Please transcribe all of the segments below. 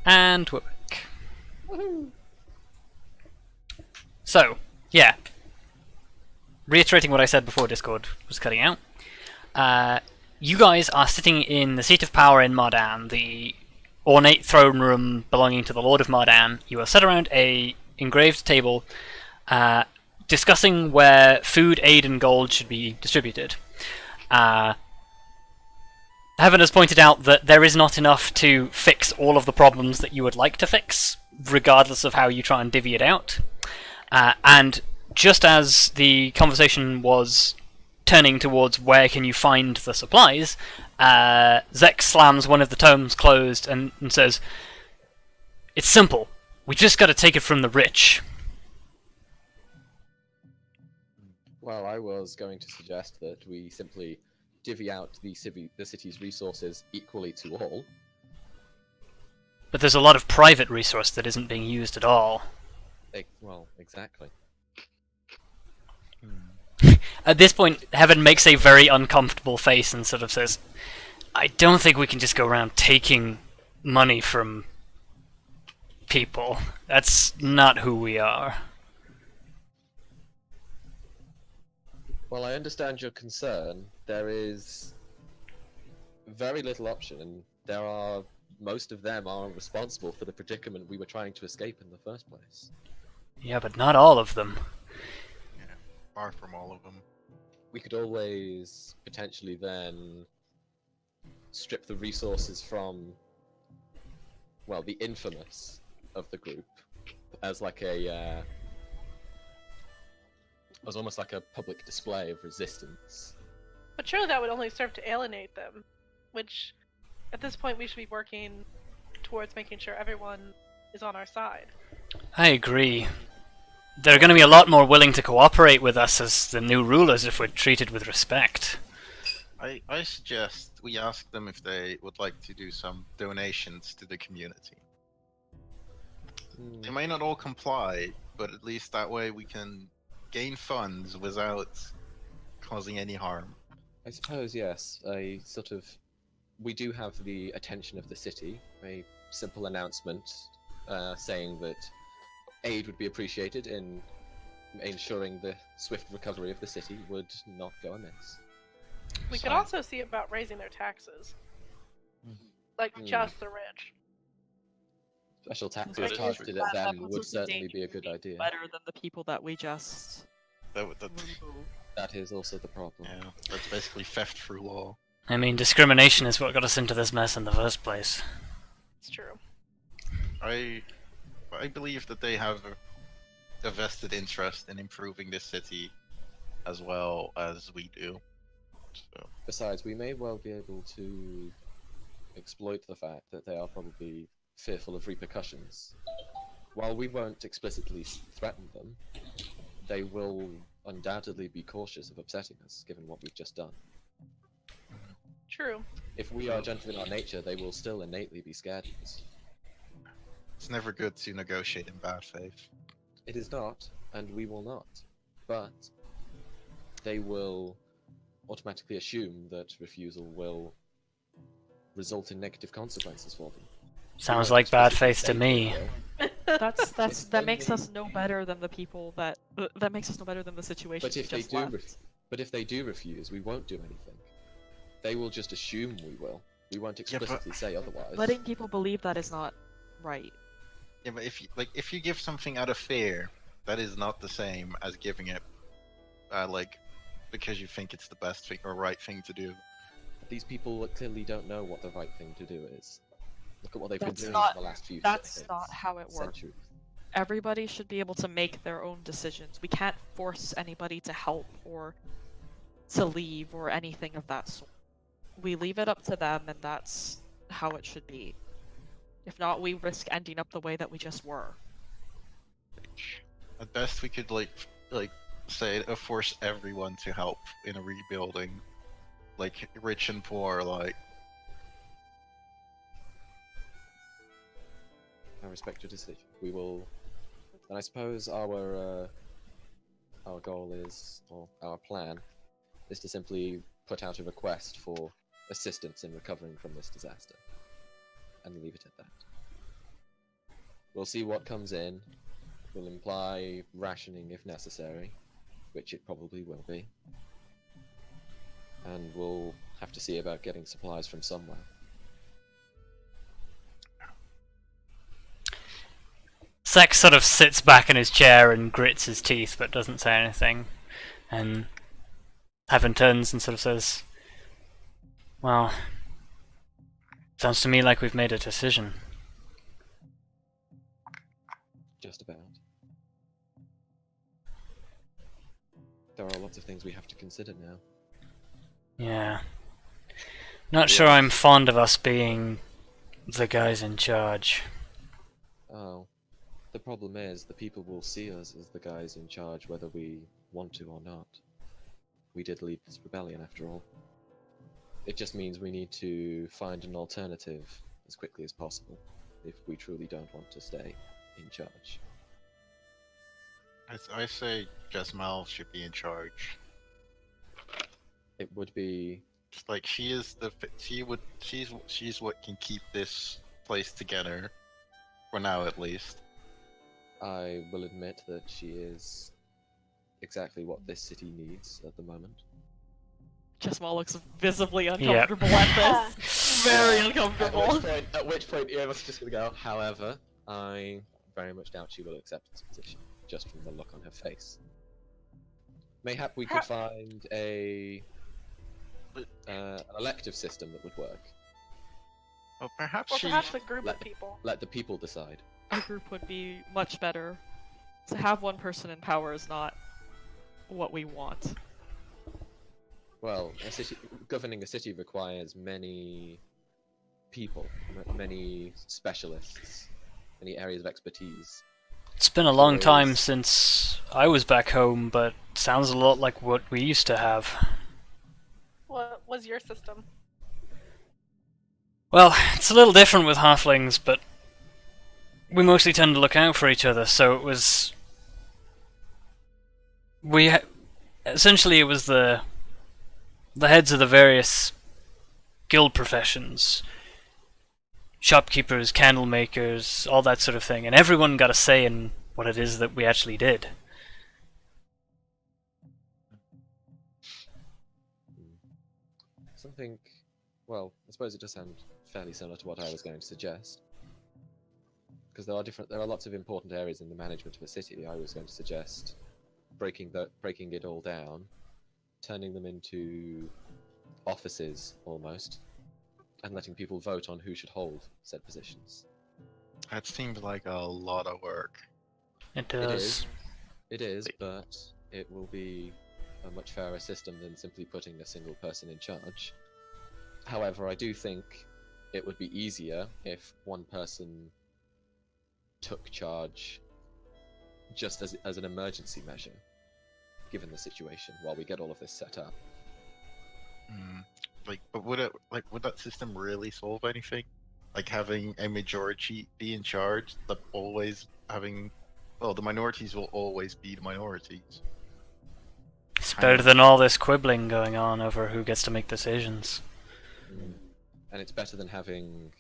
And we're back. So, yeah. Reiterating what I said before Discord was cutting out. You guys are sitting in the seat of power in Mardan, the ornate throne room belonging to the Lord of Mardan. You are set around a engraved table, discussing where food, aid, and gold should be distributed. Heaven has pointed out that there is not enough to fix all of the problems that you would like to fix, regardless of how you try and divvy it out. And just as the conversation was turning towards where can you find the supplies, Zek slams one of the tomes closed and says, "It's simple. We just gotta take it from the rich." Well, I was going to suggest that we simply divvy out the city's resources equally to all. But there's a lot of private resource that isn't being used at all. Well, exactly. At this point, Heaven makes a very uncomfortable face and sort of says, "I don't think we can just go around taking money from people. That's not who we are." Well, I understand your concern. There is very little option, and most of them are responsible for the predicament we were trying to escape in the first place. Yeah, but not all of them. Yeah, far from all of them. We could always potentially then strip the resources from, well, the infamous of the group as like as almost like a public display of resistance. But surely that would only serve to alienate them, which, at this point, we should be working towards making sure everyone is on our side. I agree. They're going to be a lot more willing to cooperate with us as the new rulers if we're treated with respect. I suggest we ask them if they would like to do some donations to the community. They may not all comply, but at least that way we can gain funds without causing any harm. I suppose, yes. We do have the attention of the city. A simple announcement saying that aid would be appreciated in ensuring the swift recovery of the city would not go amiss. We could also see about raising their taxes. Like, just the rich. Special taxes targeted at them would certainly be a good idea. Better than the people that we just... That is also the problem. Yeah, that's basically theft through law. I mean, discrimination is what got us into this mess in the first place. It's true. I believe that they have a vested interest in improving this city as well as we do. So. Besides, we may well be able to exploit the fact that they are probably fearful of repercussions. While we won't explicitly threaten them, they will undoubtedly be cautious of upsetting us, given what we've just done. True. If we are gentle in our nature, they will still innately be scared of us. It's never good to negotiate in bad faith. It is not, and we will not. But they will automatically assume that refusal will result in negative consequences for them. Sounds like bad faith to me. That makes us no better than the people that makes us no better than the situation. But if they do refuse, we won't do anything. They will just assume we will. We won't explicitly say otherwise. Letting people believe that is not right. Yeah, but if you give something out of fear, that is not the same as giving it because you think it's the best thing or right thing to do. These people clearly don't know what the right thing to do is. Look at what they've been doing not, for the last few That's not how it works. Centuries. Everybody should be able to make their own decisions. We can't force anybody to help or to leave or anything of that sort. We leave it up to them, and that's how it should be. If not, we risk ending up the way that we just were. At best, we could say force everyone to help in a rebuilding, like rich and poor, like. I respect your decision. We will, and I suppose our goal is, or our plan, is to simply put out a request for assistance in recovering from this disaster, and leave it at that. We'll see what comes in. We'll imply rationing if necessary, which it probably will be. And we'll have to see about getting supplies from somewhere. Sex sort of sits back in his chair and grits his teeth, but doesn't say anything. And Heaven turns and sort of says, "Well, sounds to me like we've made a decision." Just about. There are lots of things we have to consider now. Yeah. Not sure I'm fond of us being the guys in charge. Oh. The problem is, the people will see us as the guys in charge whether we want to or not. We did lead this rebellion after all. It just means we need to find an alternative as quickly as possible, if we truly don't want to stay in charge. I say Jesmal should be in charge. It would be... Just like she's what can keep this place together, for now at least. I will admit that she is exactly what this city needs at the moment. Jesmal looks visibly uncomfortable at this. Very uncomfortable. At which point Irma's just gonna go, however, I very much doubt she will accept this position, just from the look on her face. Mayhap we could find an elective system that would work. Well, perhaps Or she. perhaps a group of people. Let the people decide. A group would be much better. To have one person in power is not what we want. Well, governing a city requires many people, many specialists, many areas of expertise. It's been a long time since I was back home, but sounds a lot like what we used to have. What was your system? Well, it's a little different with halflings, but we mostly tend to look out for each other, so it was... essentially it was the heads of the various guild professions, shopkeepers, candle makers, all that sort of thing, and everyone got a say in what it is that we actually did. Something, well, I suppose it does sound fairly similar to what I was going to suggest. Because there are lots of important areas in the management of a city. I was going to suggest breaking it all down, turning them into offices almost, and letting people vote on who should hold said positions. That seems like a lot of work. It does. It is, but it will be a much fairer system than simply putting a single person in charge. However, I do think it would be easier if one person took charge just as an emergency measure, given the situation, while we get all of this set up. But would that system really solve anything? Like having a majority be in charge, but always having, well, the minorities will always be the minorities. It's better than all this quibbling going on over who gets to make decisions. And it's better than having...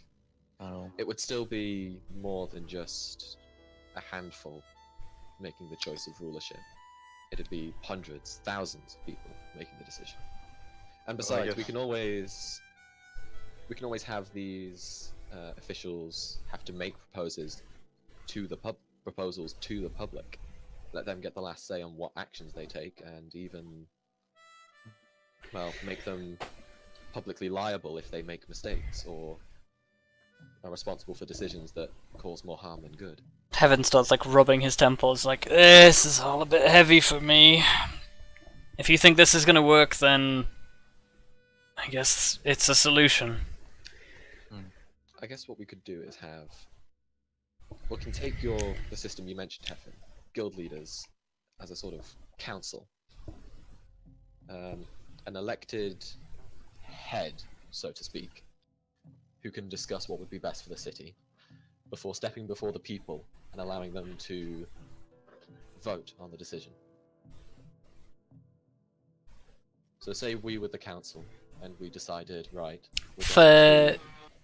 It would still be more than just a handful making the choice of rulership. It'd be hundreds, thousands of people making the decision. And besides, we can always have these officials have to make proposals to the public. Let them get the last say on what actions they take, and even, well, make them publicly liable if they make mistakes or are responsible for decisions that cause more harm than good. Heaven starts like rubbing his temples, like, this is all a bit heavy for me. If you think this is gonna work, then I guess it's a solution. I guess what we could do is we can take the system you mentioned, Heaven, guild leaders as a sort of council, an elected head, so to speak, who can discuss what would be best for the city before stepping before the people and allowing them to vote on the decision. So say we were the council and we decided, right,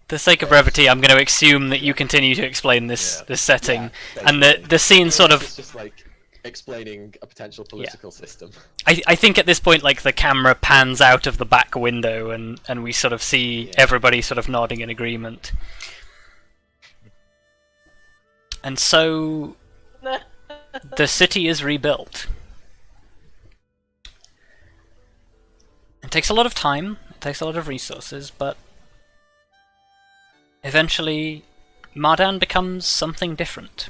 the sake of brevity, I'm going to assume that you continue to explain this setting, and the scene sort of. It's just like explaining a potential political system. I think at this point, like the camera pans out of the back window, and we sort of see everybody sort of nodding in agreement. And so the city is rebuilt. It takes a lot of time. It takes a lot of resources, but eventually, Mardan becomes something different.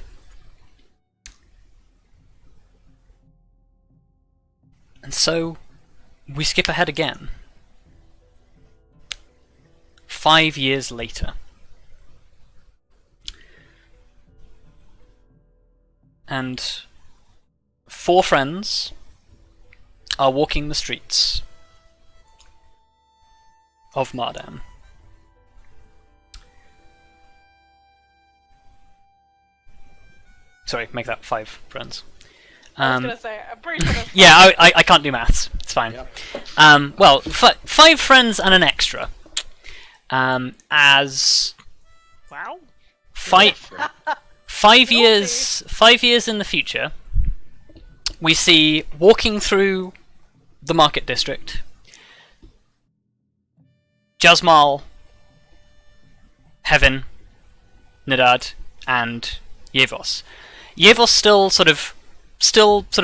And so, we skip ahead again. 5 years later. And 4 friends are walking the streets of Mardan. Sorry, make that 5 friends. I was gonna say, I'm pretty sure that's Yeah, I can't do maths. It's fine. Yep. Well, 5 friends and an extra. As Wow. 5 years in the future, we see walking through the market district, Jasmal, Heaven, Nidad, and Yevos. Yevos still sort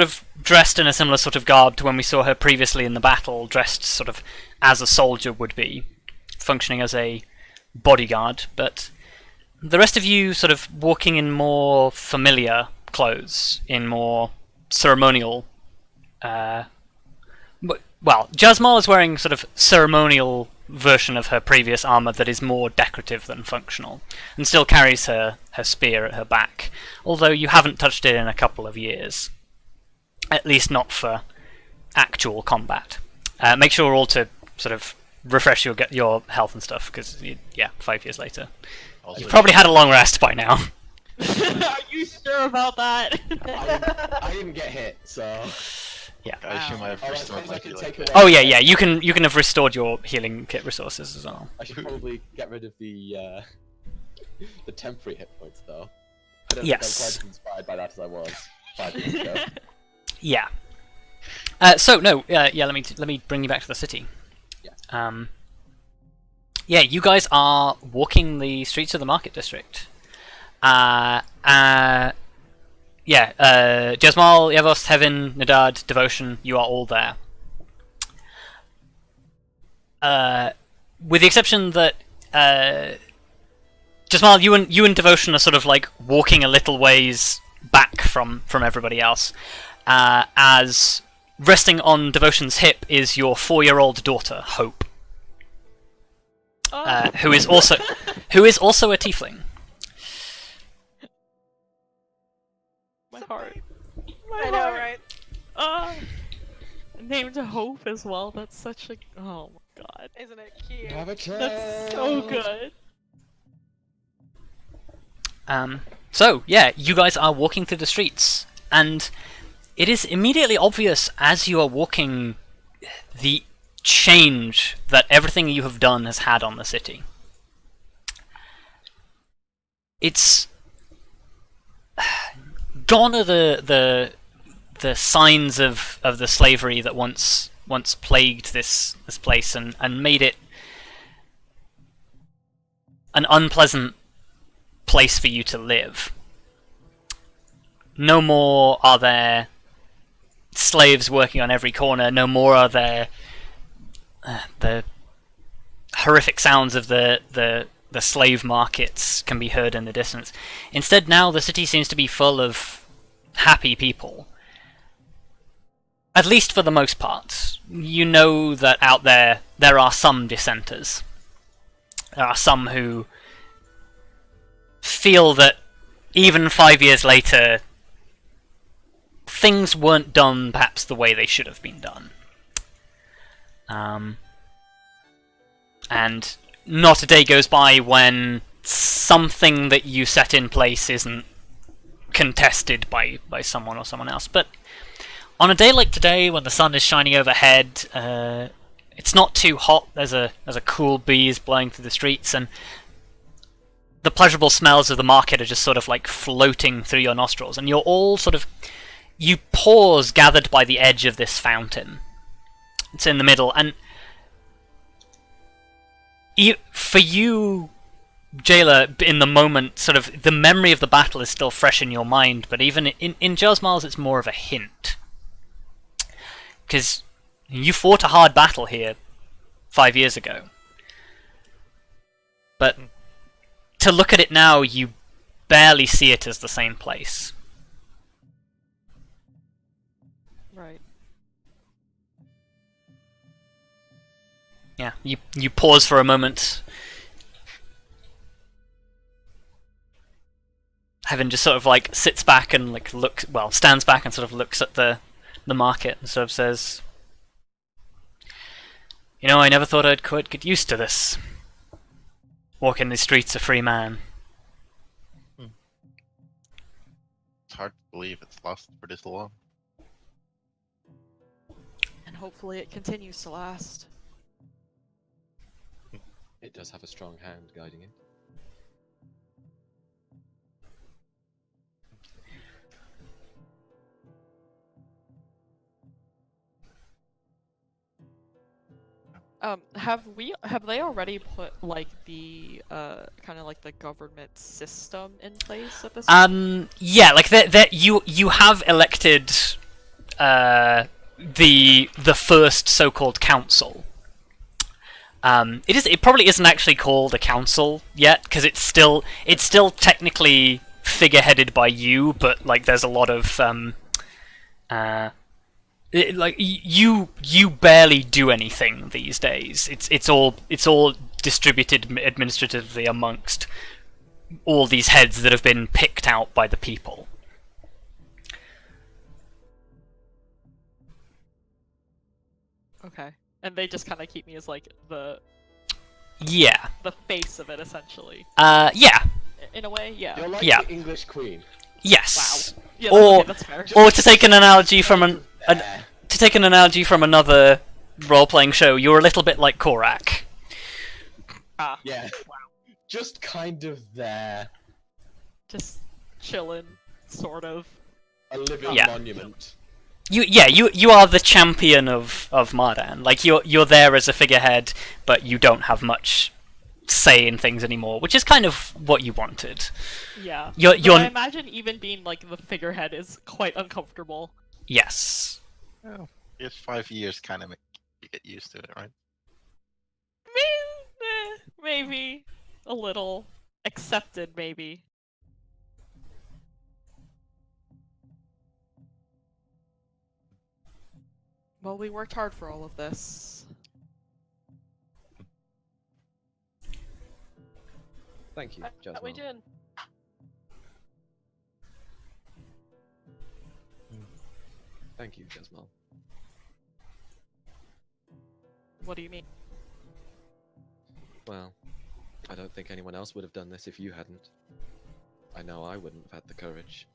of dressed in a similar sort of garb to when we saw her previously in the battle, dressed sort of as a soldier would be, functioning as a bodyguard, but the rest of you sort of walking in more familiar clothes, in more ceremonial. Well, Jasmal is wearing sort of ceremonial version of her previous armor that is more decorative than functional, and still carries her spear at her back, although you haven't touched it in a couple of years. At least not for actual combat. Make sure all to sort of refresh your health and stuff, because, 5 years later. Also, You've probably had a long rest by now. Are you sure about that? I didn't get hit, so. Yeah. I assume I have Alright, restored my I can healing take kit. away- Oh yeah, you can have restored your healing kit resources as well. I should probably get rid of the temporary hit points, though. I don't Yes. think I'm quite as inspired by that as I was 5 years ago. Yeah. Let me bring you back to the city. Yeah. You guys are walking the streets of the market district. Jasmal, Yevos, Heaven, Nidad, Devotion, you are all there. With the exception that Jasmal, you and Devotion are sort of like walking a little ways back from everybody else, as resting on Devotion's hip is your 4-year-old daughter, Hope, who is also a tiefling. My heart. I know, right? Named Hope as well. That's such a. Oh my god. Isn't it cute? Have a child. That's so good. You guys are walking through the streets, and it is immediately obvious as you are walking the change that everything you have done has had on the city. It's gone are the signs of the slavery that once plagued this place and made it an unpleasant place for you to live. No more are there slaves working on every corner, no more are there the horrific sounds of the slave markets can be heard in the distance. Instead, now the city seems to be full of happy people. At least for the most part. You know that out there are some dissenters. There are some who feel that even 5 years later, things weren't done perhaps the way they should have been done. And not a day goes by when something that you set in place isn't contested by someone or someone else. But on a day like today, when the sun is shining overhead, it's not too hot. There's a cool breeze blowing through the streets, and the pleasurable smells of the market are just sort of like floating through your nostrils, and you're all sort of... You pause gathered by the edge of this fountain. It's in the middle, and for you, Jayla, in the moment, sort of the memory of the battle is still fresh in your mind, but even in Josmal's it's more of a hint. Because you fought a hard battle here 5 years ago. But to look at it now, you barely see it as the same place. Right. Yeah, you pause for a moment. Heaven just sort of like sits back and like stands back and sort of looks at the market and sort of says, "You know, I never thought I'd quite get used to this. Walking the streets a free man." It's hard to believe it's lasted for this long. And hopefully it continues to last. It does have a strong hand guiding it. Have they already put like the kind of like the government system in place at this point? Yeah, like you have elected the first so-called council. It probably isn't actually called a council yet, because it's still technically figureheaded by you, but like there's a lot of you barely do anything these days. It's all distributed administratively amongst all these heads that have been picked out by the people. Okay. And they just kind of keep me as like the face of it, essentially. Yeah. In a way, yeah. You're like Yeah. the English Queen. Yes. Wow. Yeah, Or that's fair. or to take an analogy from There. another role-playing show, you're a little bit like Korak. Ah, Yeah. Wow. Just kind of there. just chilling, sort of. A living Yeah. monument. You are the champion of Mardan. Like you're there as a figurehead, but you don't have much say in things anymore, which is kind of what you wanted. Yeah. You're I imagine even being like the figurehead is quite uncomfortable. Yes. Oh, it's 5 years kind of make you get used to it, right? Maybe a little accepted, maybe. Well, we worked hard for all of this. Thank you, That we Jasmine. did. Thank you, Jasmine. What do you mean? Well, I don't think anyone else would have done this if you hadn't. I know I wouldn't have had the courage.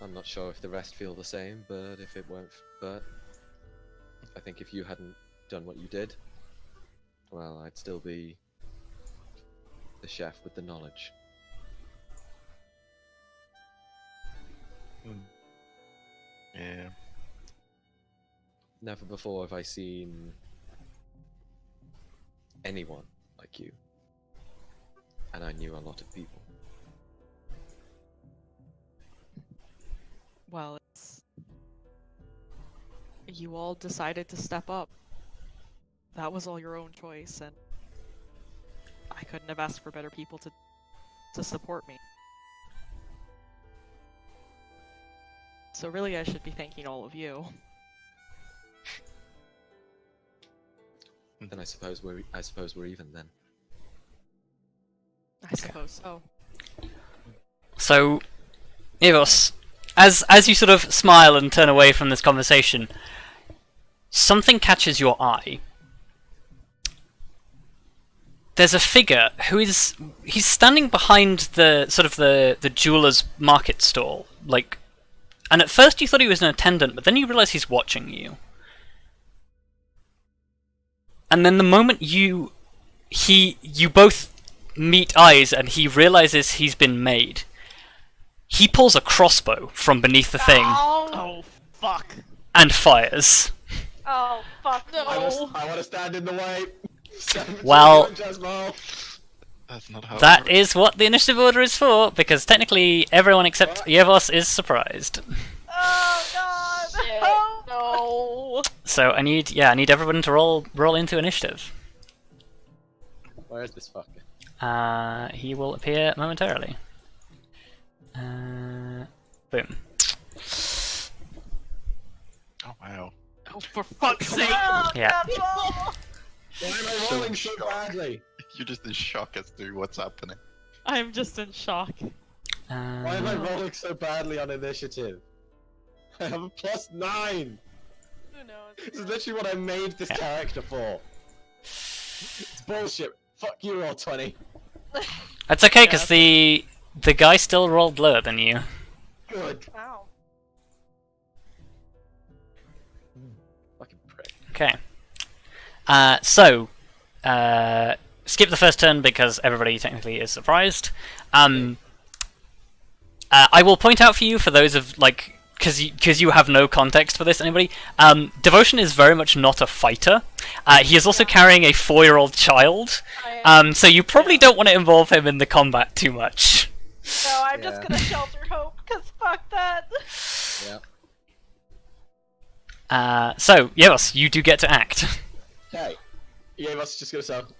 I'm not sure if the rest feel the same, but if it weren't, but I think if you hadn't done what you did, well, I'd still be the chef with the knowledge. Yeah. Never before have I seen anyone like you, and I knew a lot of people. Well, you all decided to step up. That was all your own choice, and I couldn't have asked for better people to support me. So really, I should be thanking all of you. Then I suppose we're even then. I suppose so. So, Evos, as you sort of smile and turn away from this conversation, something catches your eye. There's a figure he's standing behind the jeweler's market stall, like, and at first you thought he was an attendant, but then you realize he's watching you. and then the moment you both meet eyes and he realizes he's been made, he pulls a crossbow from beneath the thing Oh, fuck. and fires. Oh, fuck no. I want to stand in the way. Well, That's not how. that is what the initiative order is for, because technically everyone except Yevos is surprised. Oh, God. Oh. No. So I need everyone to roll into initiative. Where is this fucker? He will appear momentarily. Boom. Oh wow. Oh, for fuck's sake. Oh, Yeah. God, no. Why am I rolling so badly? You're just in shock as to what's happening. I'm just in shock. Why am I rolling so badly on initiative? I have a +9! Who knows? This is literally what I made this character for. It's bullshit. Fuck you, roll 20. That's okay, because the guy still rolled lower than you. Good. Wow. Fucking prick. Okay. Skip the first turn because everybody technically is surprised. I will point out for you, for those of, like, because you have no context for this, anybody, Devotion is very much not a fighter. He is also carrying a 4-year-old child, so you probably don't want to involve him in the combat too much. No, I'm just Yeah. gonna shelter Hope, because fuck that. Yeah. So, yes, you do get to act. Okay. Yevos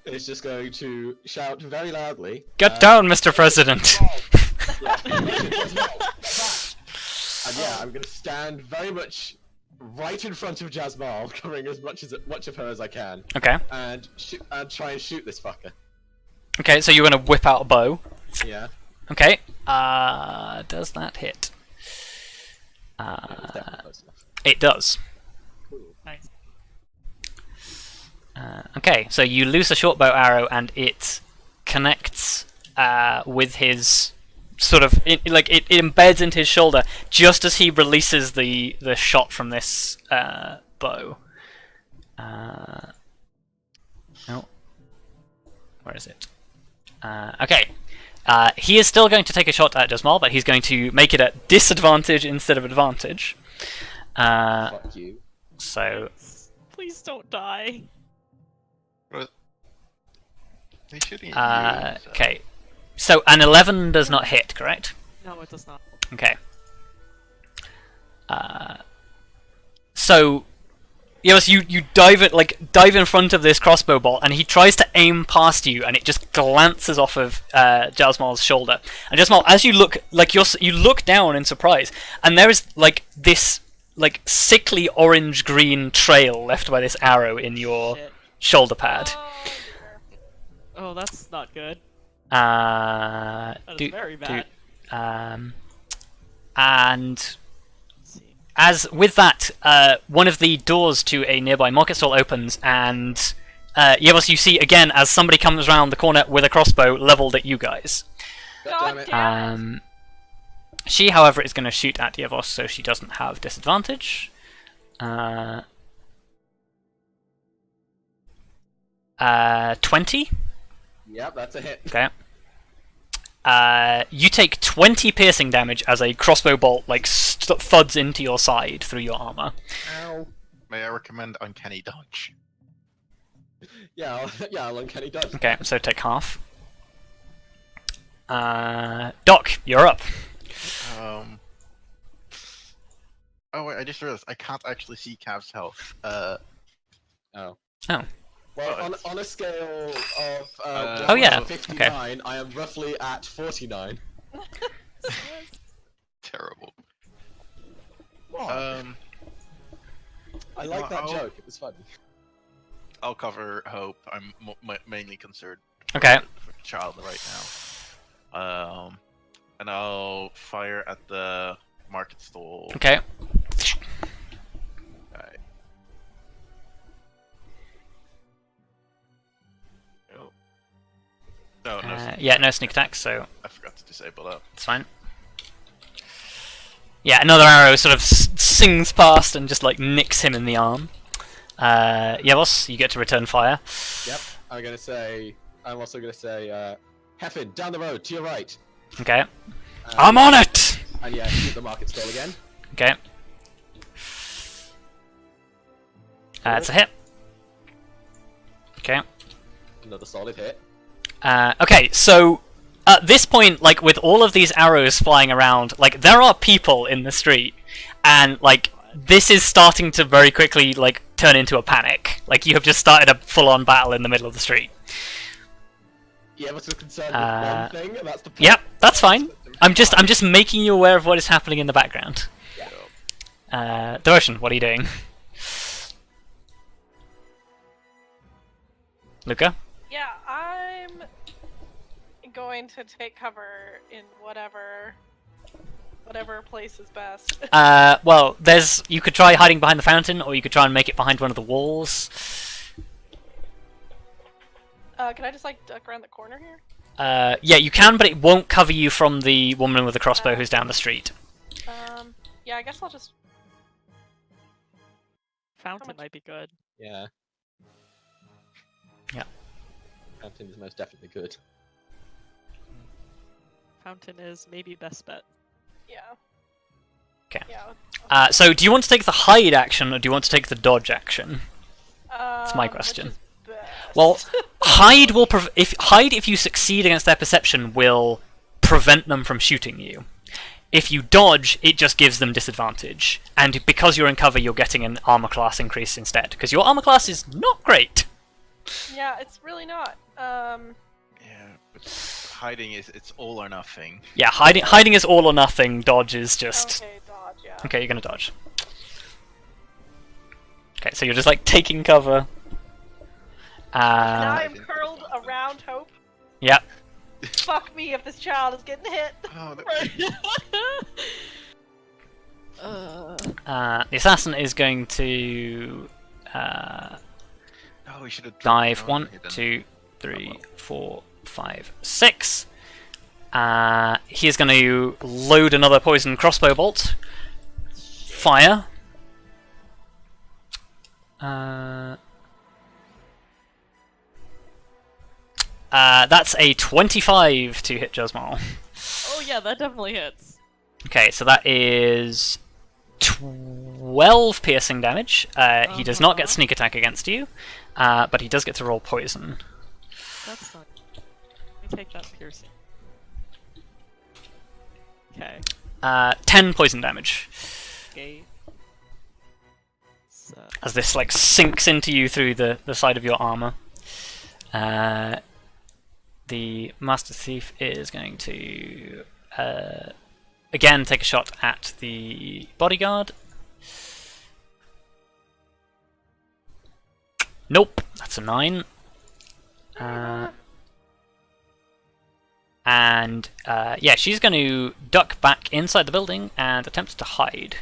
is just going to shout very loudly. Get down, Mr. President! And yeah, I'm going to stand very much right in front of Jasmal, covering as much of her as I can, Okay. and try and shoot this fucker. Okay, so you're going to whip out a bow. Yeah. Okay. Does that hit? It's definitely close enough. It does. Cool. Nice. Okay, so you loose a short bow arrow and it connects with his sort of it embeds into his shoulder just as he releases the shot from this bow. No, where is it? Okay. He is still going to take a shot at Jasmal, but he's going to make it at disadvantage instead of advantage. Fuck you. So Please don't die. They shooting at you. okay. So an 11 does not hit, correct? No, it does not. Okay. So yes, you dive in front of this crossbow bolt, and he tries to aim past you, and it just glances off of Jasmal's shoulder. And Jasmal, as you look, you look down in surprise, and there is this sickly orange-green trail left by this arrow in your Shit. shoulder pad. Oh, dear. Oh, that's not good. That is very bad. And Let's see. as with that, one of the doors to a nearby market stall opens, and Yevos, you see again as somebody comes around the corner with a crossbow leveled at you guys. God damn it. damn it. She, however, is going to shoot at Yevos, so she doesn't have disadvantage. 20. Yep, that's a hit. Okay. You take 20 piercing damage as a crossbow bolt thuds into your side through your armor. Ow. May I recommend Uncanny Dodge? Yeah, I'll uncanny dodge. Okay, so take half. Doc, you're up. Oh wait, I just realized I can't actually see Cav's health. Oh. Oh. Well, on a scale of Oh, yeah, 59, I am roughly at 49. Terrible. I like that I'll- joke. It was funny. I'll cover Hope. I'm mainly concerned Okay. for the child right now. And I'll fire at the market stall. Okay. Alright. Oh. No, Yeah, no sneak attack, so I forgot to disable that. it's fine. Yeah, another arrow sort of sings past and just nicks him in the arm. Yeah, boss, you get to return fire. Yep. I'm also gonna say, Heffin, down the road, to your right. Okay. I'm on it! And yeah, shoot the market stall again. Okay. It's a hit. Okay. Another solid hit. Okay, so at this point, like with all of these arrows flying around, like there are people in the street, and like this is starting to very quickly like turn into a panic. Like you have just started a full-on battle in the middle of the street. Yeah, but we're concerned with one thing, and that's the. Yep, that's fine. I'm just making you aware of what is happening in the background. Yeah. Devotion, what are you doing? Luka? Yeah, I'm going to take cover in whatever place is best. Well, you could try hiding behind the fountain, or you could try and make it behind one of the walls. Can I just like duck around the corner here? Yeah, you can, but it won't cover you from the woman with the crossbow who's down the street. Yeah, I guess I'll just. Fountain might be good. Yeah. Yeah. Fountain is most definitely good. Fountain is maybe best bet. Yeah. Okay. Yeah. So do you want to take the hide action, or do you want to take the dodge action? That's my question. Which is best? Well, hide will if you succeed against their perception will prevent them from shooting you. If you dodge, it just gives them disadvantage, and because you're in cover, you're getting an armor class increase instead, because your armor class is not great. Yeah, it's really not. Yeah, but hiding it's all or nothing. Yeah, hiding is all or nothing. Dodge is just. Okay, dodge. Yeah. Okay, you're gonna dodge. Okay, so you're just like taking cover. And I'm curled around Hope. Yep. Fuck me if this child is getting hit. Oh, The assassin is going to we should have dive 1, 2, 3, 4, 5, 6. He is going to load another poison crossbow bolt. Fire. That's a 25 to hit Josmal. Oh yeah, that definitely hits. Okay, so that is 12 piercing damage. He does not get sneak attack against you, but he does get to roll poison. That's not. Let me take that piercing. Okay. 10 poison damage. Okay. So. As this like sinks into you through the side of your armor. The Master Thief is going to again take a shot at the bodyguard. Nope, that's a 9. And yeah, she's going to duck back inside the building and attempt to hide.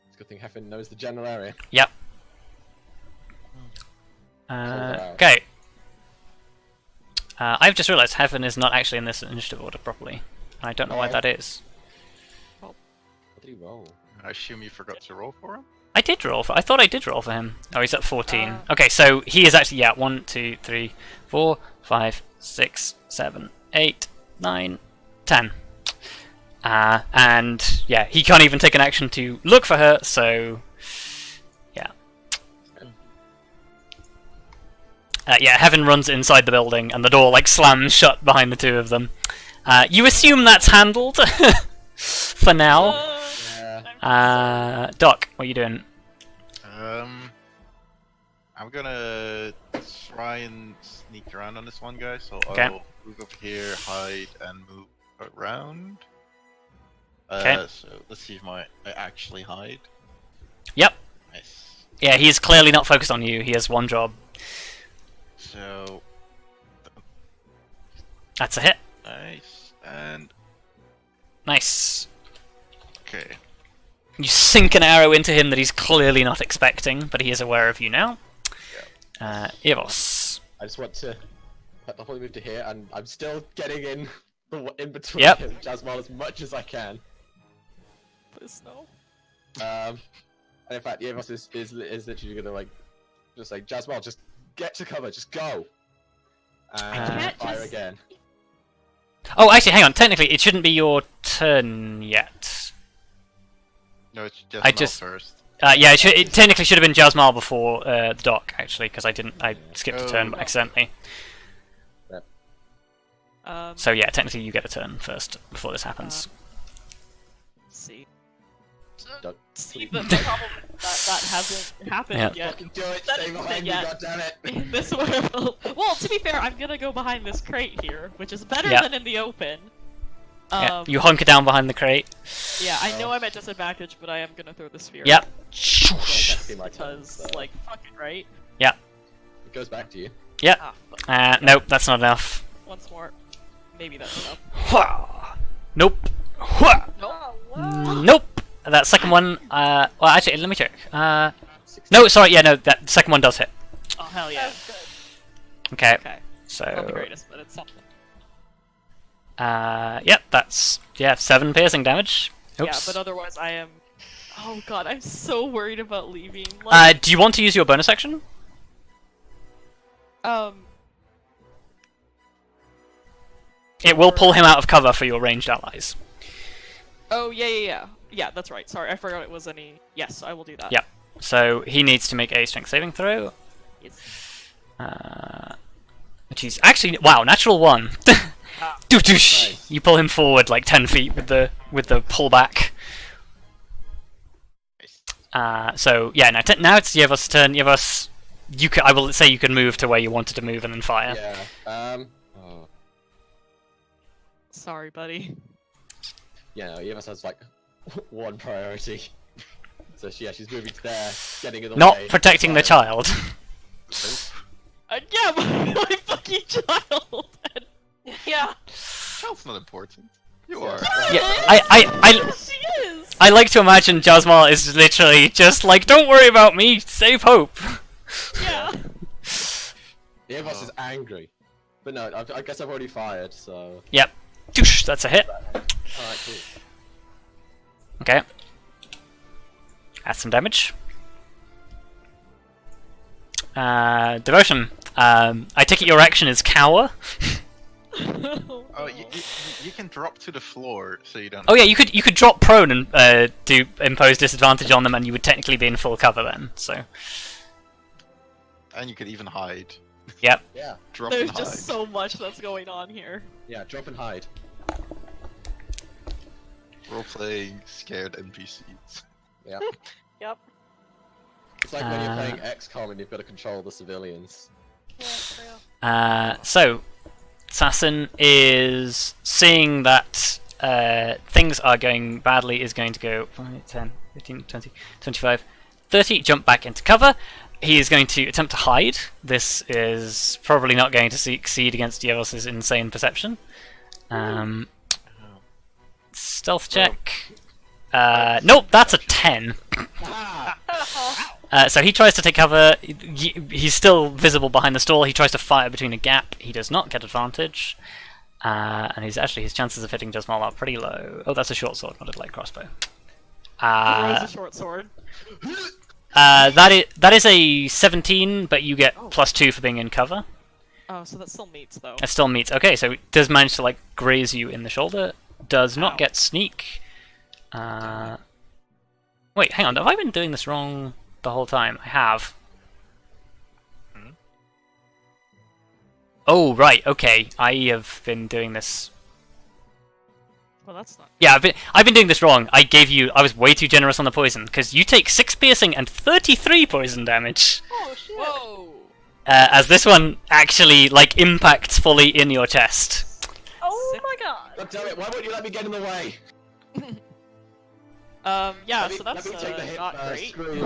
It's a good thing Heffin knows the general area. Yep. Okay. I've just realised Heaven is not actually in this initiative order properly. I don't know why that is. What did he roll? I assume you forgot to roll for him? I did roll for. I thought I did roll for him. Oh, he's at 14. Okay, so he is actually 1, 2, 3, 4, 5, 6, 7, 8, 9, 10. And yeah, he can't even take an action to look for her. So yeah. Yeah, Heaven runs inside the building, and the door like slams shut behind the two of them. You assume that's handled for now. Doc, what are you doing? I'm gonna try and sneak around on this one guy, so Okay. I'll move over here, hide, and move around. Okay. So let's see if I actually hide. Yep. Nice. Yeah, he's clearly not focused on you. He has one job. So That's a hit. nice and Nice. okay. You sink an arrow into him that he's clearly not expecting, but he is aware of you now. Evos. I just want to probably move to here, and I'm still getting in between Yep. him and Jasmal as much as I can. Please no. And in fact, Yevos is literally gonna like just say, Jasmal, just get to cover, just go. And can't fire just- again. Oh, actually, hang on. Technically, it shouldn't be your turn yet. No, it's just I Mel just- first. Yeah, it technically should have been Jasmal before the dock, actually, because I skipped a turn Oh. accidentally. Um, So yeah, technically you get a turn first before this happens. let's see. Don't See, sleep. the problem is that hasn't happened Yeah. yet. Fucking do it, That stay isn't behind me, yet. goddammit! In this world. Well, to be fair, I'm gonna go behind this crate here, which is better Yeah. than in the open. Yeah, you hunker down behind the crate. Yeah, I know I'm at disadvantage, but I am gonna throw the sphere. Yep. That's my turn, Because, so like, fuck it, right? it goes back to you. Yep. Ah, fuck. Nope, that's not enough. Once more. Maybe that's enough. Hwah. Nope. Hwah. Oh, what? Nope. That second one. Well, actually, let me check. 16. No, sorry. Yeah, no. That second one does hit. Oh, hell yeah. That's good. Okay. Okay. Not the So. greatest, but it's something. Yep. That's 7 piercing damage. Oops. Yeah, but otherwise I am... Oh god, I'm so worried about leaving. Like, Do you want to use your bonus action? It will pull him out of cover for your ranged allies. Oh, yeah. Yeah, that's right. Sorry, I forgot it was any... Yes, I will do that. Yeah. So he needs to make a strength saving throw. Yes. Which is actually natural 1. Ah. Doosh! Nice. You pull him forward like 10 feet with the pullback. So yeah, now it's Yevos' turn. Yevos, I will say you can move to where you wanted to move and then fire. Yeah. Oh. Sorry, buddy. Yeah, no, Yevos has like one priority. So she's moving to there, getting in the Not way. protecting the fire. child. Yeah, my fucking child! Yeah. Child's not important. You Yeah. are. Yeah, I She is! I like to imagine Jasmal is literally just like, don't worry about me, save hope. Yeah. Yevos is angry. But no, I guess I've already fired, so... Yep. Doosh, that's a hit. Alright, cool. Okay. Add some damage. Devotion. I take it your action is cower. Oh, you can drop to the floor, so you don't. Oh yeah, you could drop prone and impose disadvantage on them, and you would technically be in full cover then. So. And you could even hide. Yep. Yeah, Drop There's and just hide. so much that's going on here. yeah, drop and hide. Role playing scared NPCs. Yeah. Yep. It's like when you're playing XCOM and you've got to control the civilians. Yeah, it's real. So, Assassin is seeing that things are going badly, is going to go 5, 10, 15, 20, 25, 30, jump back into cover. He is going to attempt to hide. This is probably not going to succeed against Yevos' insane perception. Stealth check. Nope, that's a 10. So he tries to take cover. He's still visible behind the stall. He tries to fire between a gap. He does not get advantage. And his chances of hitting Jasmal are pretty low. Oh, that's a short sword, not a light crossbow. Throws a short sword. That is a 17, but you get +2 for being in cover. Oh, so that still meets, though. It still meets. Okay, so it does manage to like graze you in the shoulder. Does not Ow. get sneak. Wait, hang on. Have I been doing this wrong the whole time? I have. Oh right, okay. I have been doing this. Well, that's not... Yeah, I've been doing this wrong. I was way too generous on the poison because you take 6 piercing and 33 poison damage. Oh shit. Whoa! As this one actually like impacts fully in your chest. Oh Sick. my god. God damn it, why won't you let me get in the way? Yeah, Let me- so that's let me take the hit not first, great. screw you.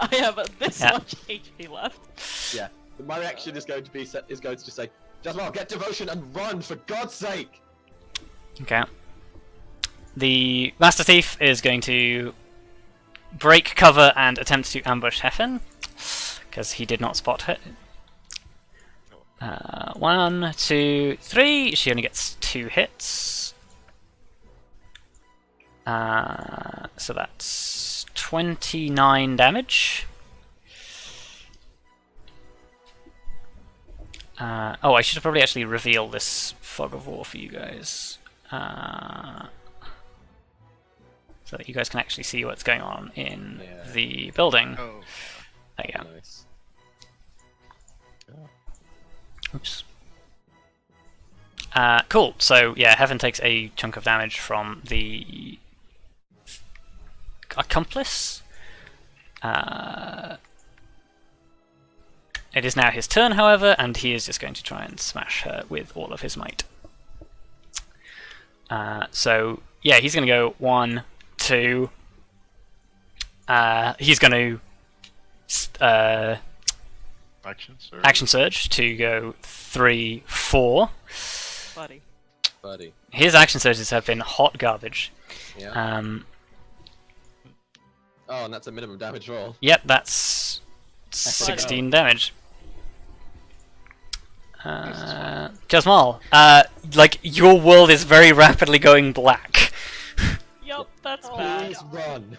I have this Yeah. much HP left. Yeah, my reaction is going to just say, Jasmal, get devotion and run, for God's sake! Okay. The Master Thief is going to break cover and attempt to ambush Heffen, because he did not spot her. 1, 2, 3. She only gets 2 hits. So that's 29 damage. Oh, I should probably actually reveal this fog of war for you guys. So that you guys can actually see what's going on in the building. Oh. There you go. Nice. Oops. Cool. So yeah, Heaven takes a chunk of damage from the accomplice. It is now his turn, however, and he is just going to try and smash her with all of his might. So yeah, he's going to go 1, 2. He's going to action surge to go 3, 4. Buddy. Buddy. His action surges have been hot garbage. Yeah. Oh, and that's a minimum damage roll. Yep, that's 16 damage. Jasmal, like, your world is very rapidly going black. Yup, that's bad. Please run.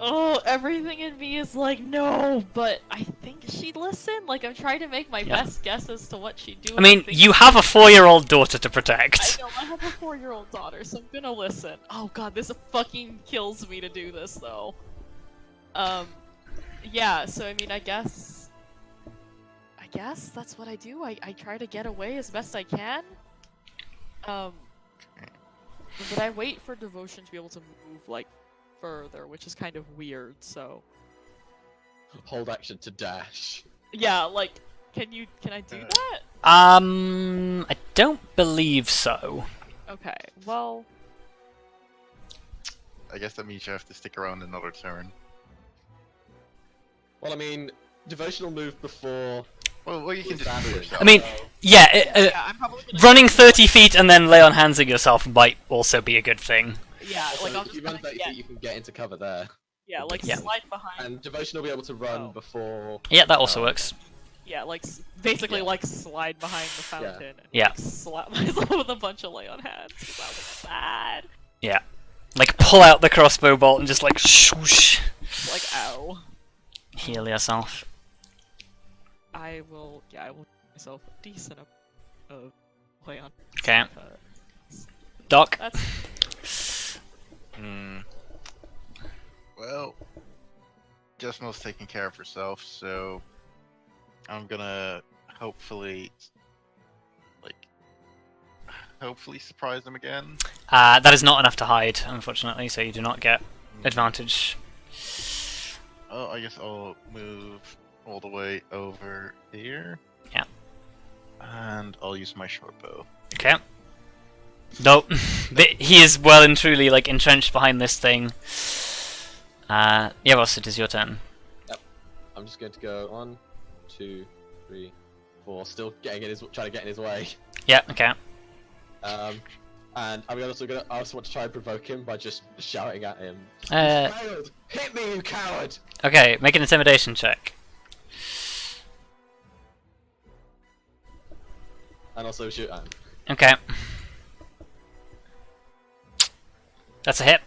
Oh, everything in me is like, no, but I think she'd listen. Like, I'm trying to make my best guess as to what she'd do. I mean, you have a 4-year-old daughter to protect. I know, I have a 4-year-old daughter, so I'm gonna listen. Oh god, this fucking kills me to do this, though. Yeah, so I mean, I guess that's what I do. I try to get away as best I can. But I wait for Devotion to be able to move, like, further, which is kind of weird, so... Hold action to dash. Yeah, like, can I do that? I don't believe so. Okay, well... I guess that means you have to stick around another turn. Well, I mean, devotional move before. Well, you can just damage. do yourself. I mean, yeah, Yeah, I'm probably gonna... running 30 feet and then lay on hands on yourself might also be a good thing. Yeah, like, So I'll if you just run kinda 30 feet, you can get into cover there. Yeah, like, Yeah. slide behind... And devotion will be able to run Oh. before. Yeah, that also works. Yeah, like, basically, Yeah. like, slide behind the fountain and, Yeah. like, slap myself with a bunch of lay on hands, because that was bad. Yeah. Like, pull out the crossbow bolt and just, like, swoosh. Like, ow. Heal yourself. I will give myself a decent of lay on. Okay. Doc? That's... Well, Jesmo's taking care of herself, so I'm gonna hopefully surprise them again. That is not enough to hide, unfortunately, so you do not get advantage. Oh, I guess I'll move all the way over here. Yeah. And I'll use my short bow. Okay. Nope. He is well and truly, like, entrenched behind this thing. Yeah, boss, it is your turn. I'm just going to go 1, 2, 3, 4. Still getting in his, trying to get in his way. Yeah, okay. And I'm I also want to try and provoke him by just shouting at him. You Uh, failed! Hit me, you coward! Okay, make an intimidation check. And also shoot at him. Okay. That's a hit.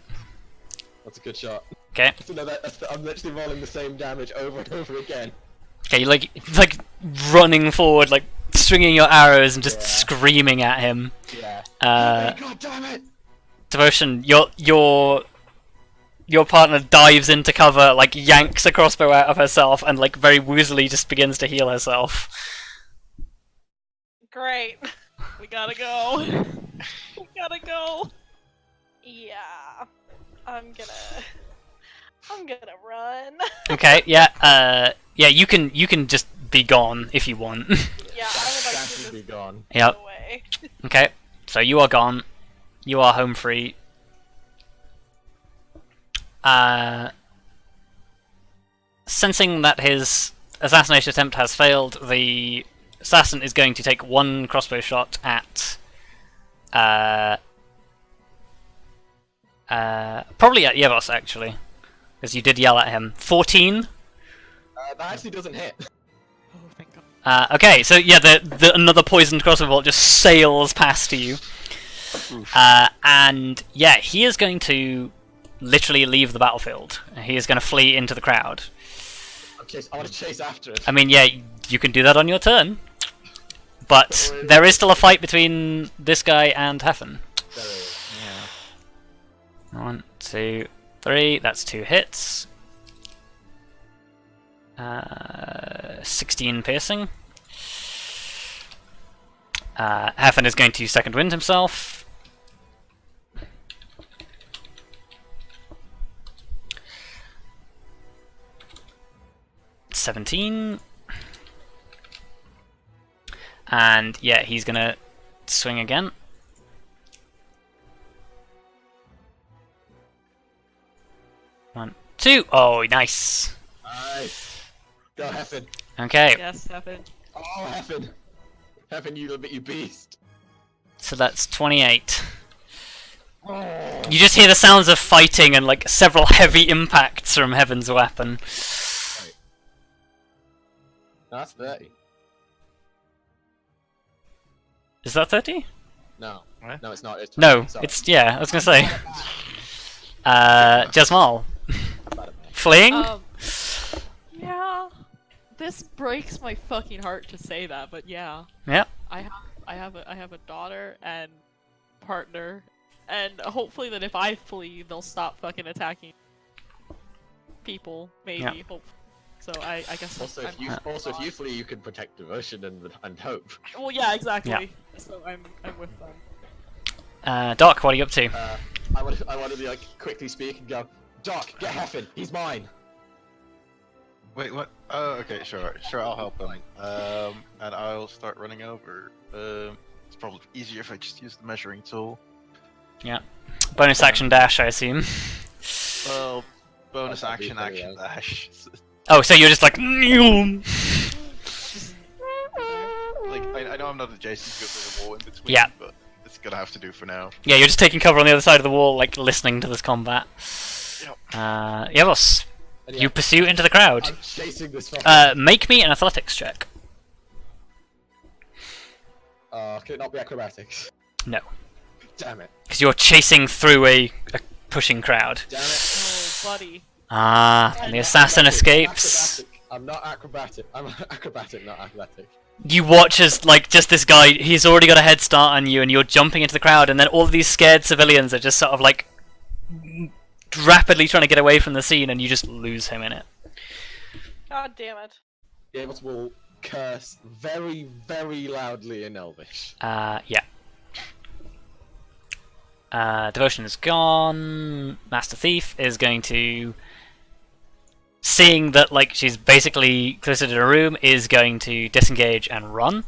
That's a good shot. Okay. So no, I'm literally rolling the same damage over and over again. Okay, you're like running forward, like stringing your arrows and just Yeah. screaming at him. Yeah. God damn it! Devotion, your partner dives into cover, like yanks a crossbow out of herself, and like very woozily just begins to heal herself. Great. We gotta go. We gotta go. Yeah. I'm gonna run. Okay, yeah, yeah, you can just be gone if you want. Yeah, I would like Dash to will be just gone. Yep. go away. Okay, so you are gone. You are home free. Sensing that his assassination attempt has failed, the assassin is going to take one crossbow shot at probably at Yevos, actually, because you did yell at him. 14. That actually doesn't hit. Oh, thank God. Okay, so yeah, the another poisoned crossbow bolt just sails past you, and yeah, he is going to literally leave the battlefield. He is going to flee into the crowd. I want to chase after him. I mean, yeah, you can do that on your turn. But there is still a fight between this guy and Heffen. There is. Yeah. 1, 2, 3. That's 2 hits. 16 piercing. Heffen is going to second wind himself. $17. And yeah, he's gonna swing again. 1, 2. Oh, nice. Nice. Go, Heffen. Okay, Yes, Heffen. Oh, Heffen. Heffen, you beast. so that's 28. Oh. You just hear the sounds of fighting and like several heavy impacts from Heaven's weapon. No, that's 30. Is that 30? No. What? No, it's not. It's 20. No, Sorry. it's yeah. I was gonna say. Jasmal, fleeing. Yeah. This breaks my fucking heart to say that, but yeah. Yeah. I have a daughter and partner, and hopefully that if I flee, they'll stop fucking attacking people. Maybe. Yeah. Hopefully. So I guess. Also, if you flee, you can protect devotion and hope. Well, yeah, exactly. Yeah. So I'm with them. Doc, what are you up to? I want to be like quickly speak and go, Doc, get Heffen. He's mine. Wait, what? Oh, okay, sure, I'll help him. And I'll start running over. It's probably easier if I just use the measuring tool. Yeah. Bonus action dash, I assume. Well, bonus That'd be action pretty dash. Oh, so you're just like. Like, I know I'm not adjacent because there's a wall in between, Yeah. but it's gonna have to do for now. Yeah, you're just taking cover on the other side of the wall, like listening to this combat. Yep. Yeah, boss. And You pursue into the crowd. I'm chasing this fucker. Make me an athletics check. Can it not be acrobatics? No, Damn it. because you're chasing through a pushing crowd. Damn it. Oh, buddy. The assassin escapes. Acrobatic. I'm not acrobatic. I'm acrobatic, not athletic. You watch as, like, just this guy, he's already got a head start on you, and you're jumping into the crowd, and then all of these scared civilians are just sort of, like, rapidly trying to get away from the scene, and you just lose him in it. God damn it. Gables will curse very, very loudly in Elvish. Yeah. Devotion is gone. Master Thief is going to, seeing that like she's basically closer to the room, is going to disengage and run.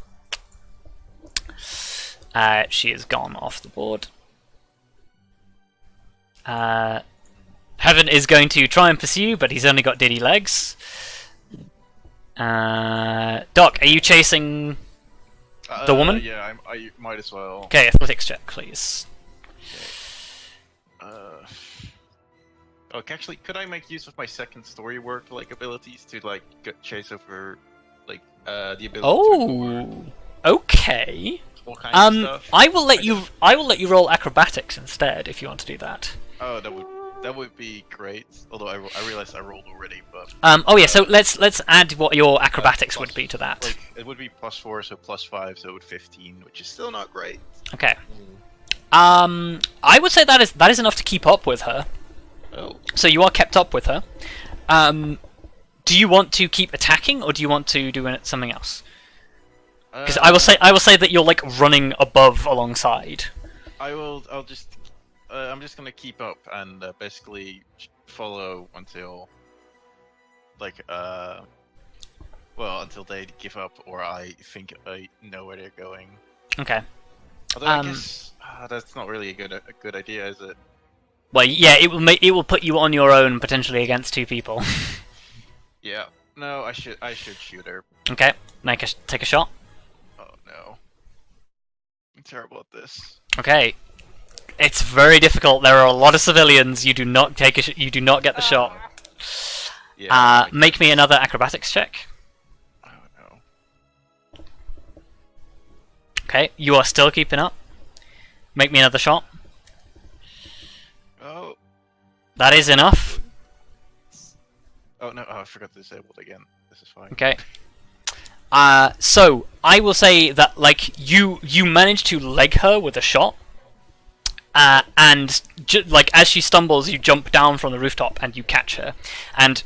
She is gone off the board. Heaven is going to try and pursue, but he's only got diddy legs. Doc, are you chasing the woman? Yeah, I might as well. Okay, athletics check, please. Actually, could I make use of my second story work like abilities to like chase over like the ability to Oh, okay. all kinds of stuff? I will let you roll acrobatics instead if you want to do that. Oh, that would be great. Although I realized I rolled already, but Oh yeah, so let's add what your acrobatics would be to that. like it would be +4, so +5, so it would 15, which is still not great. Okay. I would say that is enough to keep up with her. Oh, So you are kept up with her. Do you want to keep attacking, or do you want to do something else? Because I will say that you're like running above alongside. I'll just I'm just gonna keep up and basically follow until like until they give up or I think I know where they're going. Okay. Although I guess that's not really a good idea, is it? Well, yeah, it will put you on your own potentially against two people. Yeah. No, I should shoot her. Okay, take a shot. Oh no. I'm terrible at this. Okay, it's very difficult. There are a lot of civilians. You do not get the shot. Yeah. Make me another acrobatics check. Oh no. Okay, you are still keeping up. Make me another shot. Oh. That is enough. Oh no! Oh, I forgot to disable it again. This is fine. Okay. So I will say that like you manage to leg her with a shot, and like as she stumbles, you jump down from the rooftop and you catch her, and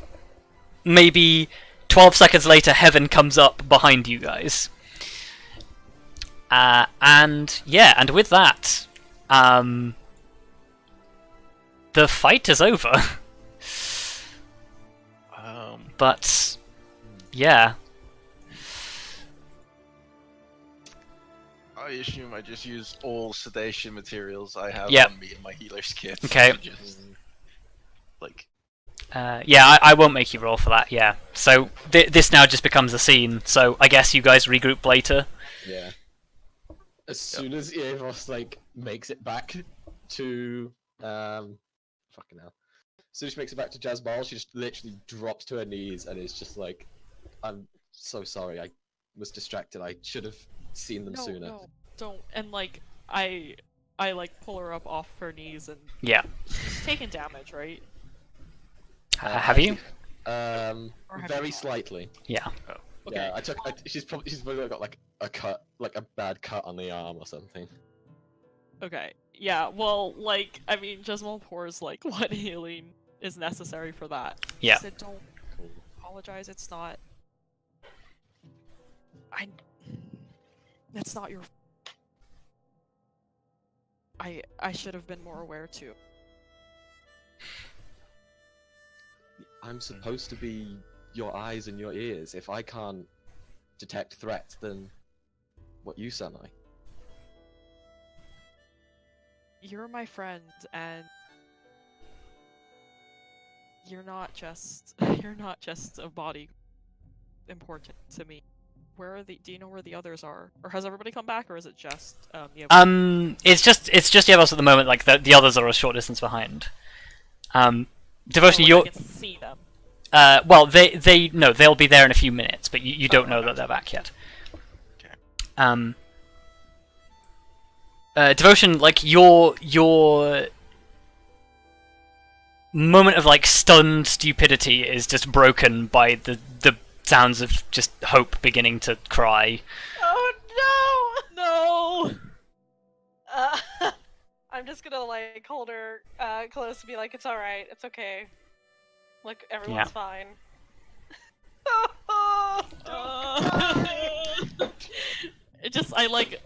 maybe 12 seconds later, Heaven comes up behind you guys. And yeah, and with that, the fight is over. But yeah. I assume I just use all sedation materials I have Yep. on me in my healer's kit. Okay. to just, like, Yeah, I won't make you roll for that, yeah. So, this now just becomes a scene, so I guess you guys regroup later. Yeah. As soon as Eavos like makes it back to fucking hell. As soon as she makes it back to Jazz Ball, she just literally drops to her knees and is just like, I'm so sorry, I was distracted, I should have seen them sooner. No, don't. And like, I like pull her up off her knees and Yeah. she's taking damage, right? Have you? Or have you Very not? slightly. Yeah. Okay. Yeah, she's probably got like a cut, like a bad cut on the arm or something. Okay. Yeah. Well, like, I mean, Jesmel pours like what healing is necessary for that. Yeah. She said, don't apologize. It's not. That's not your. I should have been more aware too. I'm supposed to be your eyes and your ears. If I can't detect threats, then what use am I? You're my friend, and you're not just a body important to me. Do you know where the others are? Or has everybody come back, or is it just It's just Yevos at the moment, like the others are a short distance behind. Devotion, I you're can see them. well, they'll be there in a few minutes, but you don't know that they're back yet. Okay. Devotion, like your moment of like stunned stupidity is just broken by the sounds of just hope beginning to cry. Oh No! no! I'm just gonna like hold her close and be like, it's alright, it's okay. Like, everyone's fine. I like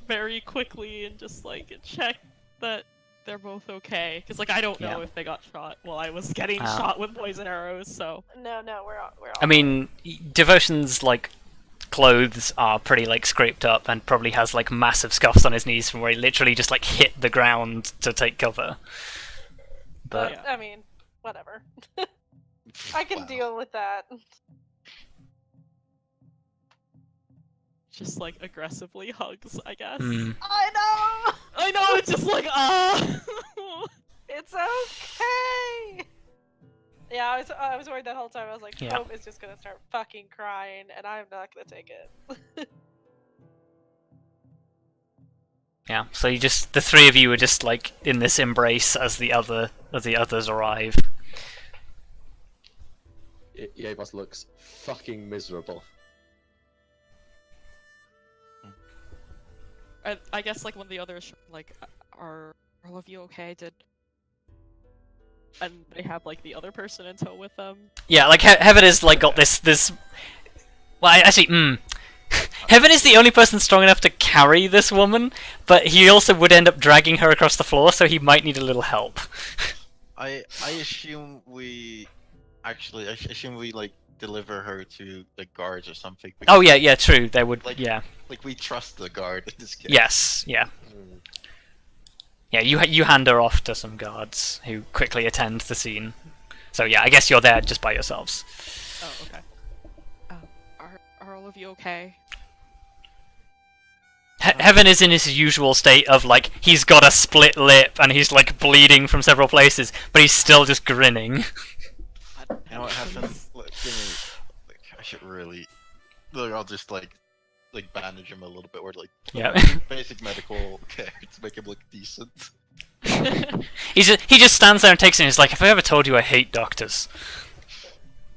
very quickly and just like check that they're both okay, because like I don't know if they got shot while I was getting shot with poison arrows. So No, we're all. I mean, Devotion's like clothes are pretty like scraped up and probably has like massive scuffs on his knees from where he literally just like hit the ground to take cover. But I mean, whatever. I can deal with that. just like aggressively hugs, I guess. I know. It's just like It's okay. Yeah, I was worried that whole time. I was like, Hope is just gonna start fucking crying, and I'm not gonna take it. yeah, so the three of you are just like in this embrace as the others arrive. Yavos looks fucking miserable. I guess like when the others like are all of you okay? And they have like the other person in tow with them. Yeah, like Heaven is like got this. Well, actually, Heaven is the only person strong enough to carry this woman, but he also would end up dragging her across the floor, so he might need a little help. I assume we like deliver her to the guards or something. Oh yeah, true. They would, like, yeah. Like we trust the guard in this case. Yes, yeah. Yeah, you hand her off to some guards who quickly attend the scene. So yeah, I guess you're there just by yourselves. Oh, okay. Are all of you okay? Heaven is in his usual state of like he's got a split lip and he's like bleeding from several places, but he's still just grinning. You know what happens? I should really. Look, I'll just like bandage him a little bit, or like Yeah. basic medical care to make him look decent. he just stands there and takes it and he's like, have I ever told you I hate doctors?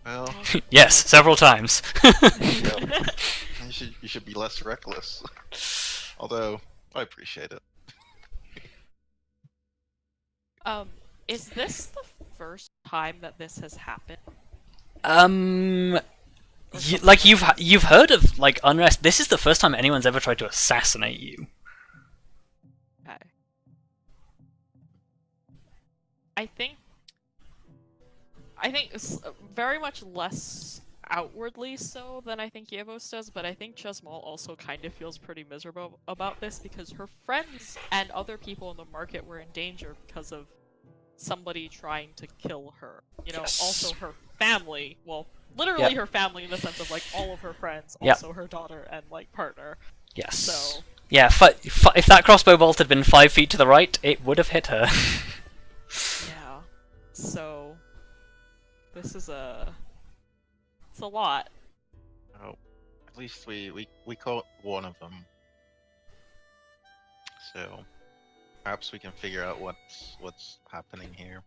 Well, Yes, several times. yeah. You should be less reckless. Although, I appreciate it. Is this the first time that this has happened? Like you've heard of like unrest. This is the first time anyone's ever tried to assassinate you. Okay. I think it's very much less outwardly so than I think Yevos does, but I think Chesmal also kind of feels pretty miserable about this because her friends and other people in the market were in danger because of somebody trying to kill her. You know, Yes. also her family. Well, literally Yep. her family in the sense of like all of her friends, Yep. also her daughter and like partner. Yes. So Yeah, if that crossbow bolt had been 5 feet to the right, it would have hit her. yeah. So this is it's a lot. Oh, at least we caught one of them. So perhaps we can figure out what's happening here.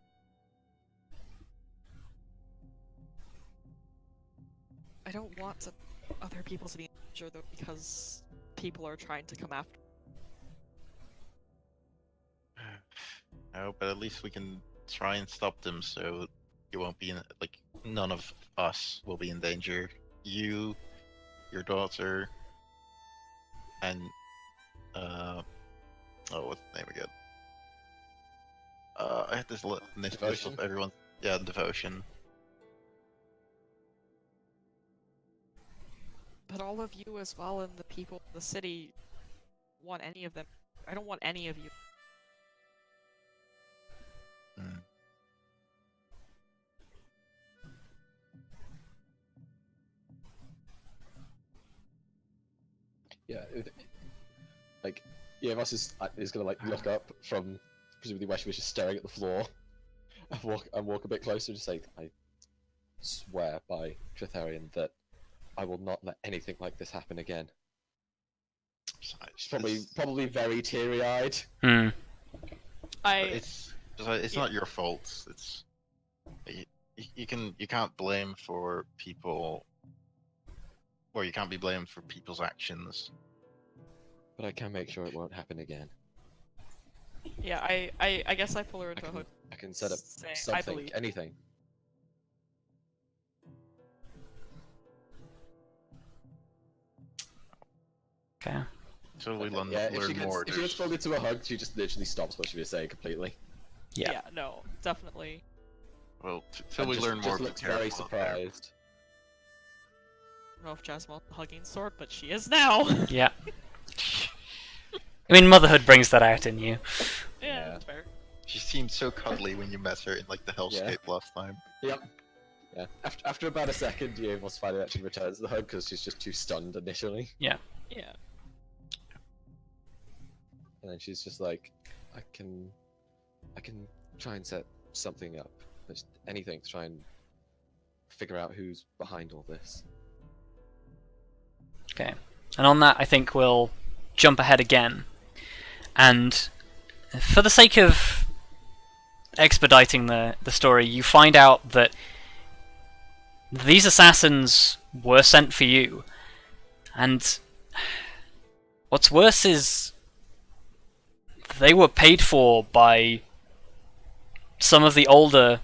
I don't want other people to be in danger though because people are trying to come after. No, but at least we can try and stop them so you won't be in, like, none of us will be in danger. You, your daughter, and what's the name again? I had this list Devotion? of everyone. Yeah, devotion. But all of you as well and the people in the city want any of them. I don't want any of you. Hmm. Yeah, like Yevos is gonna like look up from presumably where she was just staring at the floor, and walk a bit closer and say, "I swear by Tretherian that I will not let anything like this happen again." She's probably very teary-eyed. Hmm. It's not your fault. It's you can't blame for people, or you can't be blamed for people's actions. But I can make sure it won't happen again. Yeah, I guess I pull her into a hood. I can set up Say, I something, believe. anything. Okay. So we learn Yeah, if she more. gets pulled into a hug, she just literally stops what she was saying completely. Yeah. No, definitely. Well, till And we just- learn more. just be looks very careful out there. surprised. I don't know if Jasmine the hugging sword, but she is now. Yeah. I mean, motherhood brings that out in you. Yeah, Yeah. that's fair. She seemed so cuddly when you met her in like the hellscape last time. Yep. Yeah. After about a second, you almost finally actually returns the hug because she's just too stunned initially, Yeah. and then she's just like, "I can try and set something up, just anything to try and figure out who's behind all this." Okay. And on that, I think we'll jump ahead again. And for the sake of expediting the story, you find out that these assassins were sent for you. And what's worse is they were paid for by some of the older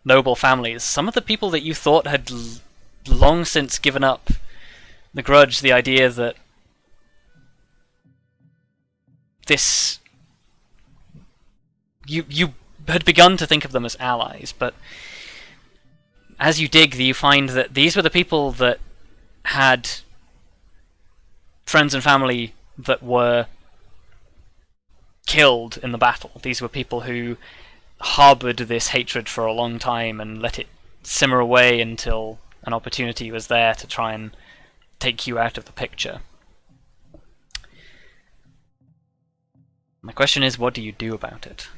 noble families. Some of the people that you thought had long since given up the grudge, the idea that this... You had begun to think of them as allies, but as you dig, you find that these were the people that had friends and family that were killed in the battle. These were people who harboured this hatred for a long time and let it simmer away until an opportunity was there to try and take you out of the picture. My question is, what do you do about it?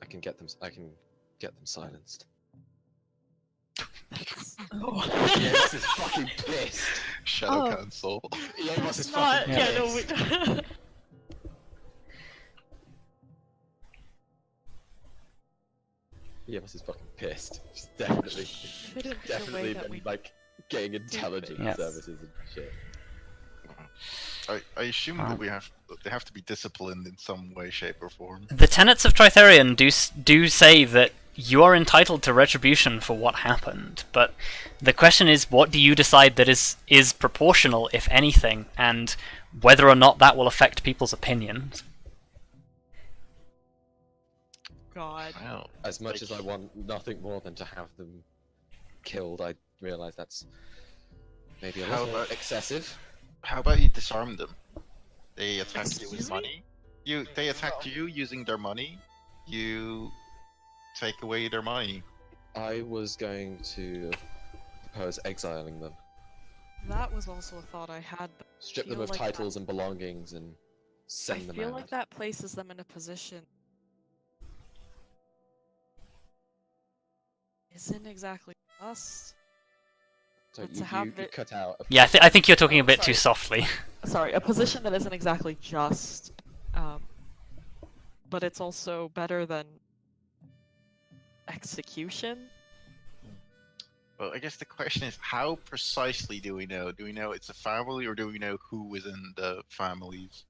I can get them silenced. Oh. Yeah, this is fucking pissed. Shadow Oh. Council. Yeah, what's his It's not. fucking Yeah, no. face? Yemus is fucking pissed. She's definitely, Shouldn't be the way definitely that been we. like getting intelligence Yes. services and shit. I assume that they have to be disciplined in some way, shape, or form. The tenets of Tritherion do say that you are entitled to retribution for what happened, but the question is, what do you decide that is proportional, if anything, and whether or not that will affect people's opinions? God. Wow. As much as I want nothing more than to have them killed, I realise that's maybe a How little about- excessive. How about you disarm them? They attack you Excuse with me? money. They attacked you using their money. You take away their money. I was going to propose exiling them. That was also a thought I had. But Strip them feel of like titles and belongings and I send them feel out. like that places them in a position. Isn't exactly us. So but you, to have you it- cut out. Yeah, I think you're talking a Oh, bit too sorry. softly. Sorry, a position that isn't exactly just, but it's also better than execution. Well, I guess the question is, how precisely do we know? Do we know it's a family, or do we know who is in the families?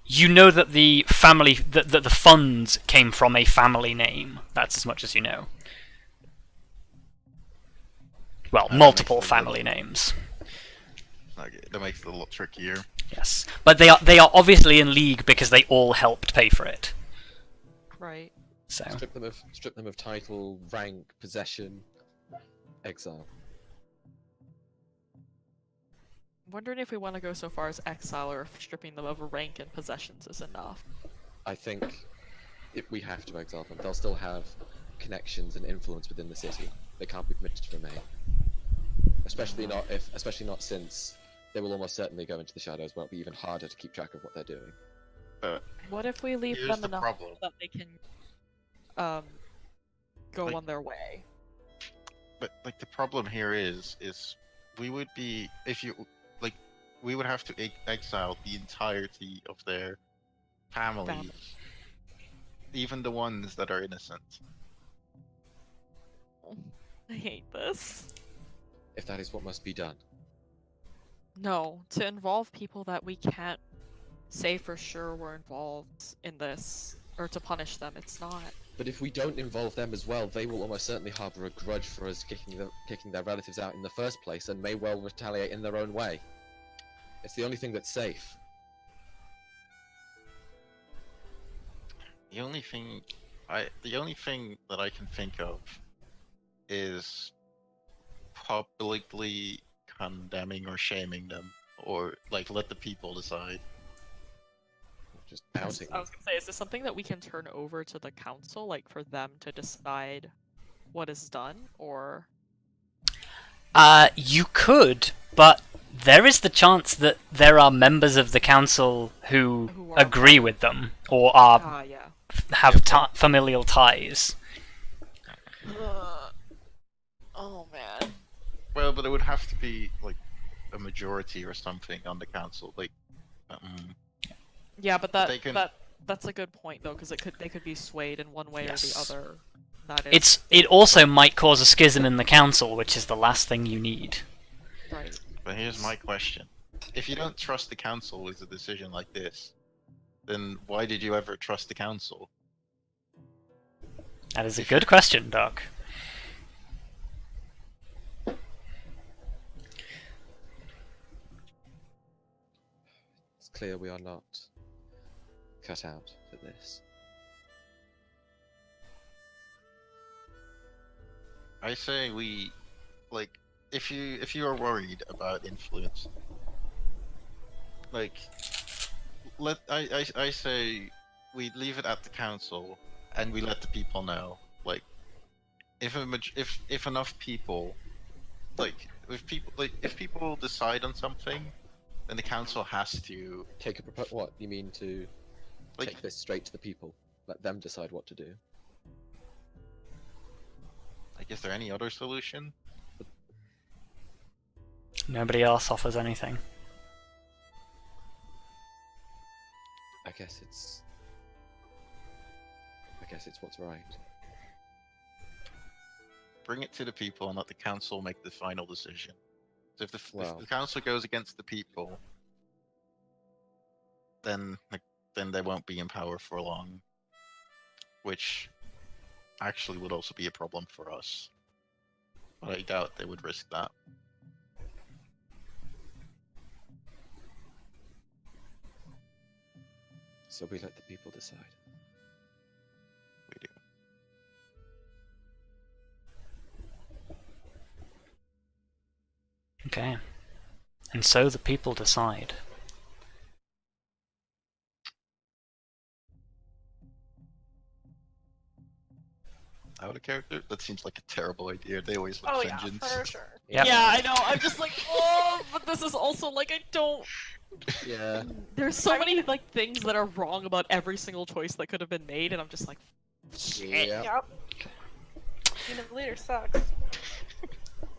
You know that the family, that the funds came from a family name. That's as much as you know. Well, That multiple makes it a family little- names. Okay, that makes it a lot trickier. Yes, but they are obviously in league because they all helped pay for it. Right. So Strip them of title, rank, possession, exile. I'm wondering if we want to go so far as exile or if stripping them of rank and possessions is enough. I think if we have to exile them, they'll still have connections and influence within the city. They can't be permitted to remain. Especially not since they will almost certainly go into the shadows, where it'll be even harder to keep track of what they're doing. What if we leave Here's them the enough problem. that they can go Like- on their way? But like the problem here is we would be, if you like, we would have to exile the entirety of their families, even the ones that are innocent. I hate this. If that is what must be done. No, to involve people that we can't say for sure were involved in this, or to punish them, it's not. But if we don't involve them as well, they will almost certainly harbour a grudge for us kicking their relatives out in the first place, and may well retaliate in their own way. It's the only thing that's safe. The only thing that I can think of is publicly condemning or shaming them, or like let the people decide. Just I was outing I them. was gonna say, is this something that we can turn over to the council, like for them to decide what is done, or? you could, but there is the chance that there are members of the council who Who are agree with them or are Ah, yeah. have familial ties. Oh man. Well, but it would have to be like a majority or something on the council, like. Yeah, but that They can- that's a good point though, because they could be swayed in one way or the Yes. other. That is It also might cause a schism in the council, which is the last thing you need. right. But here's my question: if you don't trust the council with a decision like this, then why did you ever trust the council? That is a good question, Doc. It's clear we are not cut out for this. I say we, like, if you are worried about influence, like, I say we leave it at the council and we let the people know. Like, if enough people, like, if people decide on something, then the council has to, Take a what? You mean to like, take this straight to the people? Let them decide what to do? like, is there any other solution? Nobody else offers anything. I guess it's what's right. Bring it to the people and let the council make the final decision. So if Well. the council goes against the people, then they won't be in power for long, which actually would also be a problem for us. But I doubt they would risk that. So we let the people decide. We do. Okay. And so the people decide. Out of character? That seems like a terrible idea. They always look Oh yeah, vengeance. for sure. Yep. Yeah, I know. I'm just like, oh, but this is also like, I don't. Yeah. There's so many like things that are wrong about every single choice that could have been made, and I'm just like, shit. Yeah. Yep. Being a leader sucks.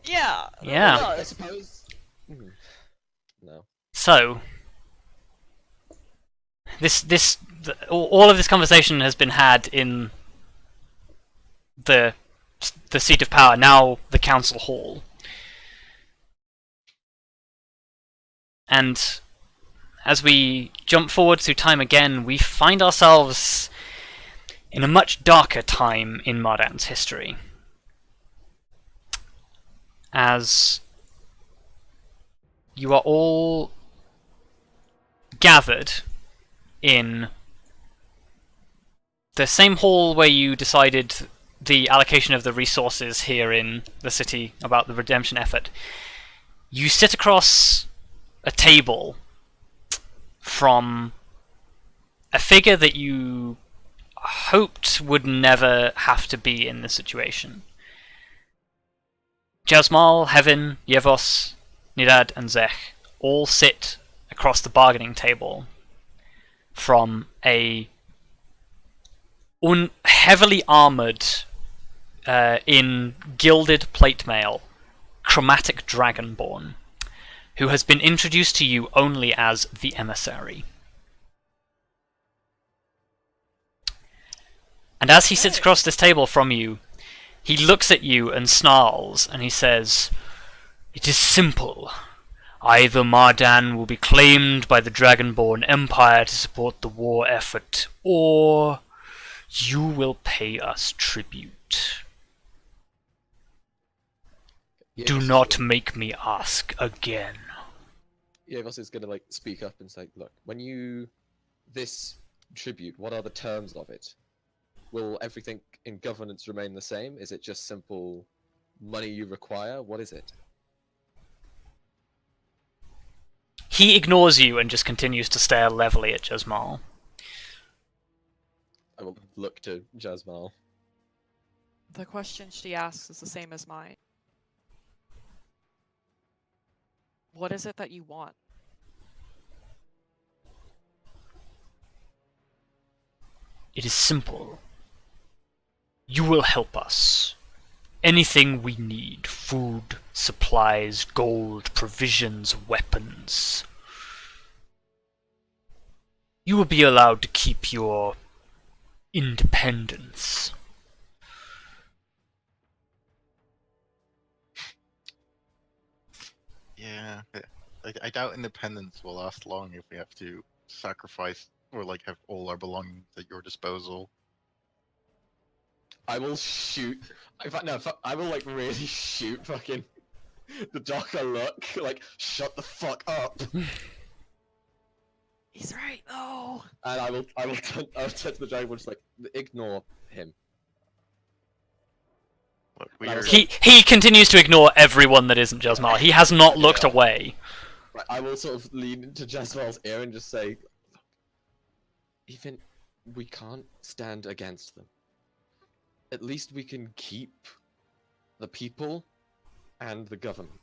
Yeah. Yeah. it I does. suppose. No. So, all of this conversation has been had in the seat of power, now the council hall. And as we jump forward through time again, we find ourselves in a much darker time in Mardan's history. As you are all gathered in the same hall where you decided the allocation of the resources here in the city about the redemption effort. You sit across a table from a figure that you hoped would never have to be in this situation. Jasmal, Heaven, Yevos, Nidad, and Zech all sit across the bargaining table from a heavily armoured, in gilded plate mail, chromatic dragonborn, who has been introduced to you only as the emissary. And as he sits across this table from you, he looks at you and snarls, and he says, "It is simple. Either Mardan will be claimed by the Dragonborn Empire to support the war effort, or you will pay us tribute. Do not make me ask again." Yevos is gonna like speak up and say, "Look, this tribute, what are the terms of it? Will everything in governance remain the same? Is it just simple money you require? What is it?" He ignores you and just continues to stare levelly at Jasmal. I will look to Jasmal. The question she asks is the same as mine. What is it that you want? It is simple. You will help us. Anything we need, food, supplies, gold, provisions, weapons. You will be allowed to keep your independence. Yeah, I doubt independence will last long if we have to sacrifice or like have all our belongings at your disposal. I will shoot. In fact, no. I will like really shoot fucking the doc a look. Like, shut the fuck up. He's right, though. And I will turn to the dragon, just like, ignore him. But we That are, was He continues to ignore everyone that isn't Jasmal. He has not looked away. Right, I will sort of lean into Jasmal's ear and just say, "Look, even we can't stand against them. At least we can keep the people and the government.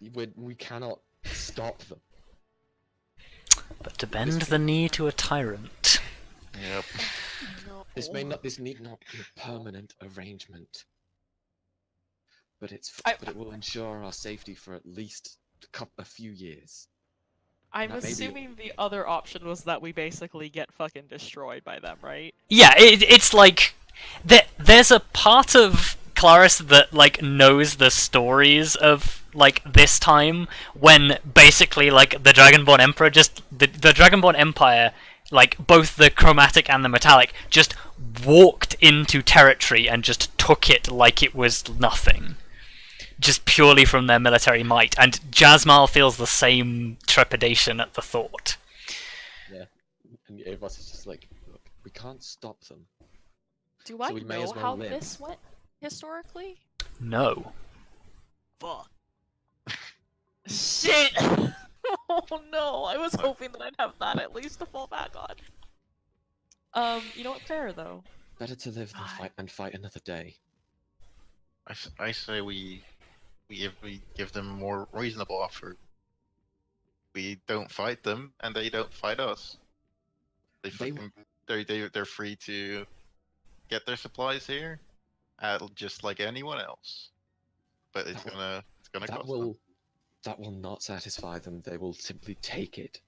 We cannot stop them." But to bend the knee to a tyrant. yep. This need not be a permanent arrangement. but I- but it will ensure our safety for at least a few years. I'm Maybe- assuming the other option was that we basically get fucking destroyed by them, right? Yeah, it's like there's a part of Kelariis that like knows the stories of like this time when basically like the Dragonborn Emperor the Dragonborn Empire, like both the chromatic and the metallic, just walked into territory and just took it like it was nothing. Just purely from their military might, and Jasmal feels the same trepidation at the thought. Yeah, and Eivos is just like, look, we can't stop them. Do So I we may know as well how live. this went historically? No. Fuck. Shit! Oh no, I was hoping that I'd have that at least to fall back on. You know what? Fair though. Better to live than fight another day. I say we give them a more reasonable offer. We don't fight them, and they don't fight us. They're free to get their supplies here, just like anyone else. But it's gonna cost them. That will not satisfy them. They will simply take it.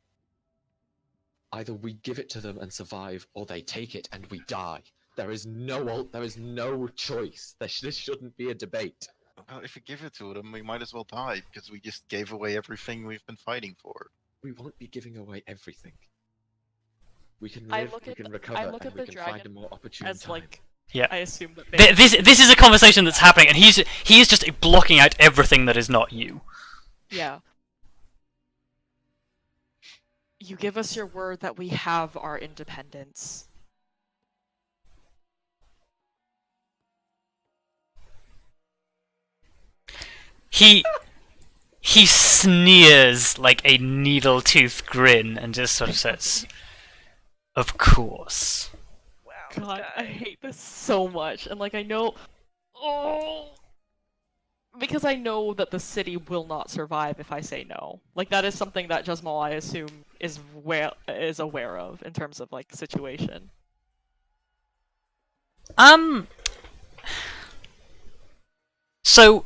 Either we give it to them and survive, or they take it and we die. There is no choice. This shouldn't be a debate. Well, if we give it to them, we might as well die, because we just gave away everything we've been fighting for. We won't be giving away everything. We can I live, look we at can the- recover, I look and at we the can find a dragon more opportune As time. like, Yeah. I assume that This is a conversation that's happening, and he is just blocking out everything that is not you. Yeah. You give us your word that we have our independence. He sneers like a needle-toothed grin and just sort of says, "Of course." Wow. this God, I guy. hate this so much. And like I know because I know that the city will not survive if I say no. Like that is something that Jasmal, I assume, is aware of in terms of like situation. So,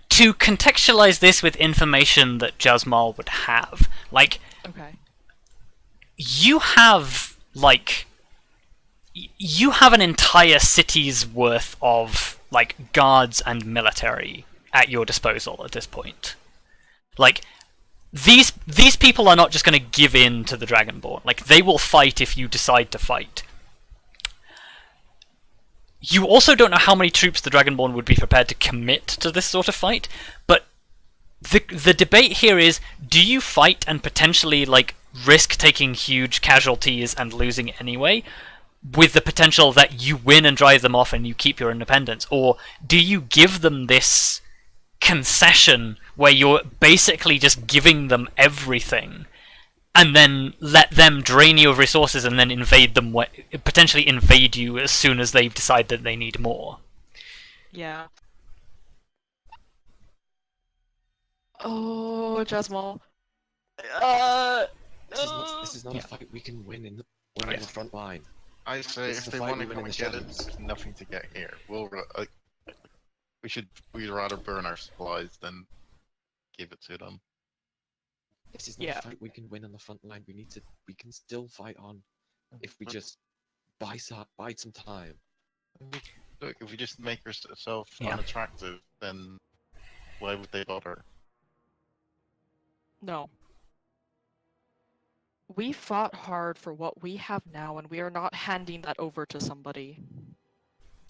to contextualize this with information that Jasmal would have, like, Okay. you have an entire city's worth of like guards and military at your disposal at this point. Like these people are not just going to give in to the Dragonborn. Like they will fight if you decide to fight. You also don't know how many troops the Dragonborn would be prepared to commit to this sort of fight, but the debate here is, do you fight and potentially like risk taking huge casualties and losing anyway, with the potential that you win and drive them off and you keep your independence? Or do you give them this concession where you're basically just giving them everything and then let them drain you of resources and then potentially invade you as soon as they decide that they need more? Yeah. Oh, Jasmal. This is not a fight we can win we're in the front line. I say This if is the they fight want to we come win in and the get it, shadows. there's nothing to get here. We'd rather burn our supplies than give it to them. This is not Yeah. a fight we can win on the front line. We can still fight on if we just bide some time. Look, if we just make ourselves Yeah. unattractive, then why would they bother? No. We fought hard for what we have now, and we are not handing that over to somebody.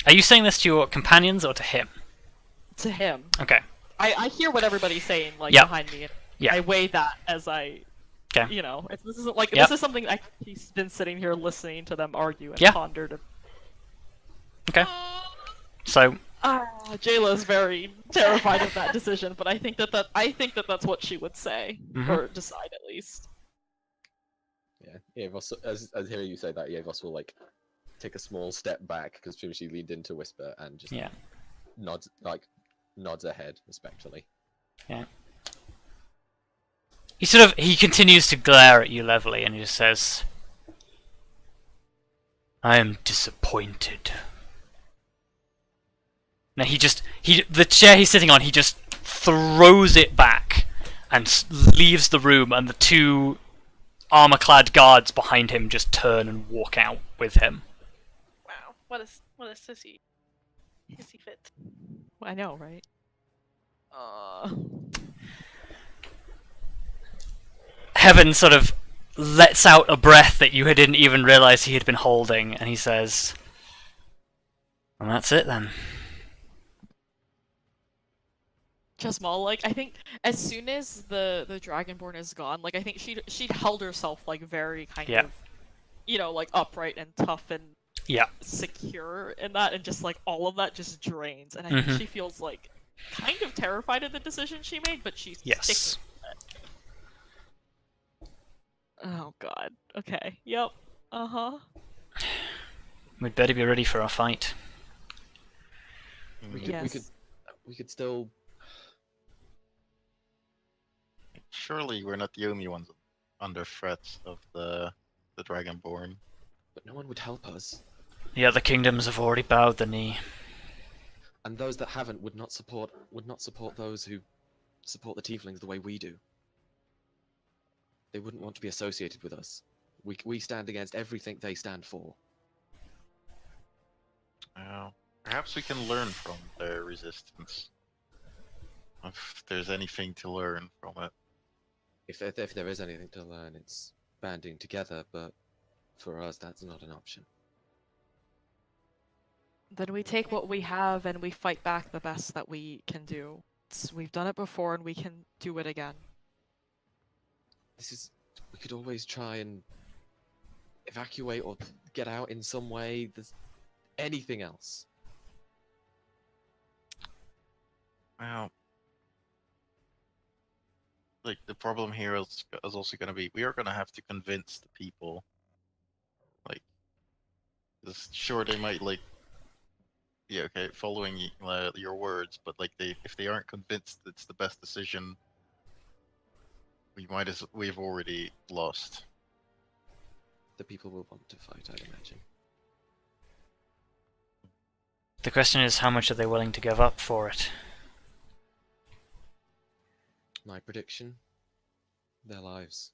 Are you saying this to your companions or to him? To him. Okay. I hear what everybody's saying, like, Yep. behind me. Yeah. I weigh that as I... Okay. You know, this isn't like... Yep. This is something he's been sitting here listening to them argue and Yeah. ponder to... Okay. So, Jayla's very terrified of that decision, but I think that that's what she would say. Mhm. Or decide, at least. Yeah, Eivos, as I hear you say that, Eivos will like take a small step back because she leaned in to whisper and just yeah. nods ahead respectfully. He continues to glare at you levelly and he just says, "I am disappointed. No, the chair he's sitting on, he just throws it back and leaves the room, and the two armor-clad guards behind him just turn and walk out with him. Wow, what a sissy fit. I know, right? Heaven sort of lets out a breath that you didn't even realize he had been holding, and he says, "And that's it then." Just Maul, like, I think as soon as the Dragonborn is gone, like, I think she'd held herself, like, very kind of, you know, like, upright and tough and secure in that, and just, like, all of that just drains, and I think she feels, like, kind of terrified of the decision she made, but she's sticking with it. Oh god. Okay. Yep. Uh-huh. We'd better be ready for our fight. We Yes. could still. Surely we're not the only ones under threat of the Dragonborn. But no one would help us. The other kingdoms have already bowed the knee. And those that haven't would not support those who support the Tieflings the way we do. They wouldn't want to be associated with us. We stand against everything they stand for. Perhaps we can learn from their resistance. If there's anything to learn from it. If there is anything to learn, it's banding together, but for us, that's not an option. Then we take what we have and we fight back the best that we can do. We've done it before and we can do it again. We could always try and evacuate or get out in some way. There's anything else. Well, like, the problem here is also going to be, we are going to have to convince the people. Like, sure, they might, like, yeah, okay, following your words, but, like, if they aren't convinced it's the best decision, we've already lost. The people will want to fight, I'd imagine. The question is, how much are they willing to give up for it? My prediction? Their lives.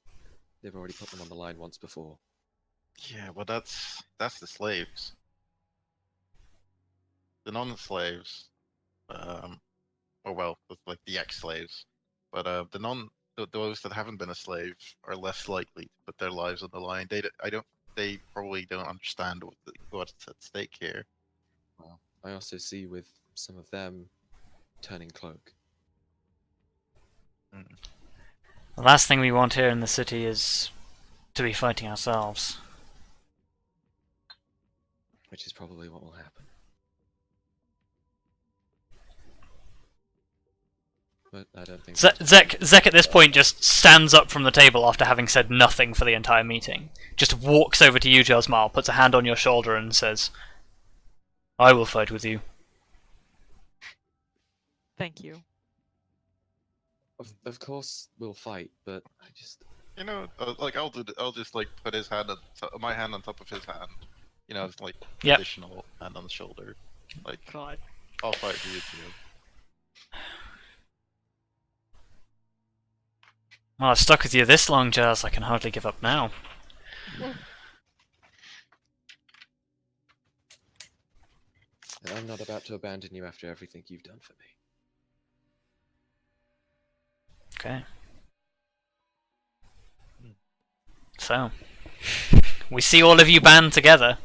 They've already put them on the line once before. Yeah, well, that's the slaves. The non-slaves, like the ex-slaves, but those that haven't been a slave are less likely to put their lives on the line. They probably don't understand what's at stake here. Well, I also see with some of them turning cloak. The last thing we want here in the city is to be fighting ourselves. Which is probably what will happen. But I don't think... Zek at this point just stands up from the table after having said nothing for the entire meeting. Just walks over to you, Josmal, puts a hand on your shoulder and says, "I will fight with you." Thank you. Of course we'll fight, but I just... You know, like, I'll just, like, put my hand on top of his hand. You know, it's like additional hand on the shoulder. Like, God. I'll fight for you too. Well, I've stuck with you this long, Jazz, I can hardly give up now. And I'm not about to abandon you after everything you've done for me. Okay. So, we see all of you band together.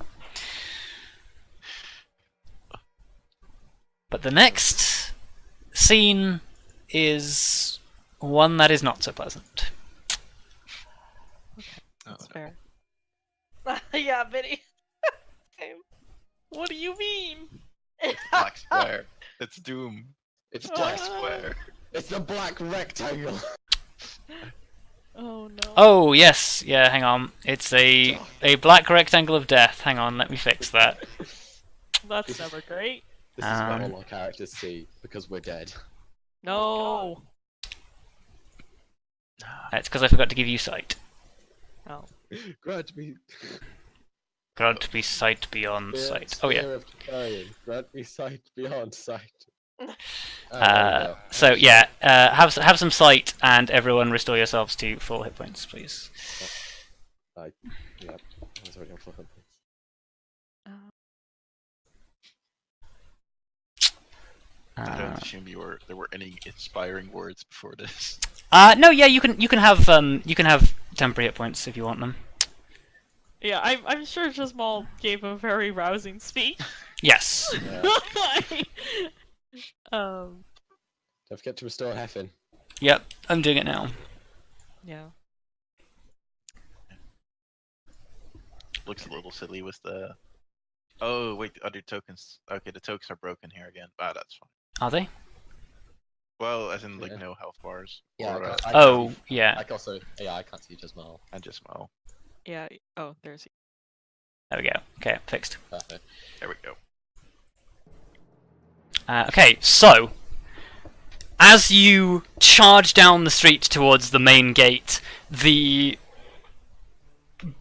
But the next scene is one that is not so pleasant. That's fair. Yeah, Biddy. Same. What do you mean? Black square. It's doom. It's Black just... square. It's the black rectangle! Oh no. Oh, yes, yeah, hang on. It's a black rectangle of death. Hang on, let me fix that. That's never great. This is what all our characters see, because we're dead. No. It's because I forgot to give you sight. Oh. Grudge me. Grant me sight beyond sight. Oh yeah. Spear of carrion. Grant me sight beyond sight. So yeah, have some sight, and everyone restore yourselves to full hit points, please. Yeah, I was already on full hit points. I don't assume there were any inspiring words before this. No, yeah, you can have temporary hit points if you want them. Yeah, I'm sure Jasmal gave a very rousing speech. Yes. Don't forget to restore Heffin. Yep, I'm doing it now. Yeah. Looks a little silly with the. Oh wait, the other tokens. Okay, the tokens are broken here again. Ah, that's fine. Are they? Well, as in like Yeah. no health bars. Yeah. Or, I Oh, can't, yeah. I also. Yeah, I can't see Jasmal. and just well. Yeah. Oh, there's. There we go. Okay, fixed. Perfect. There we go. Okay, so as you charge down the street towards the main gate, the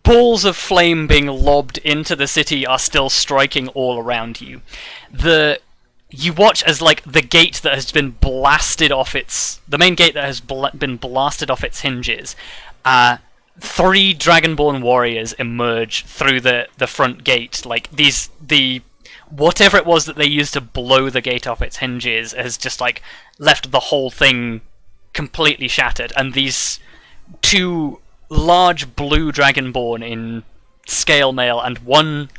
balls of flame being lobbed into the city are still striking all around you. You watch as like the gate that has been blasted off the main gate that has been blasted off its hinges. 3 Dragonborn warriors emerge through the front gate. Like whatever it was that they used to blow the gate off its hinges has just like left the whole thing completely shattered, and these 2 large blue Dragonborn in scale mail and 1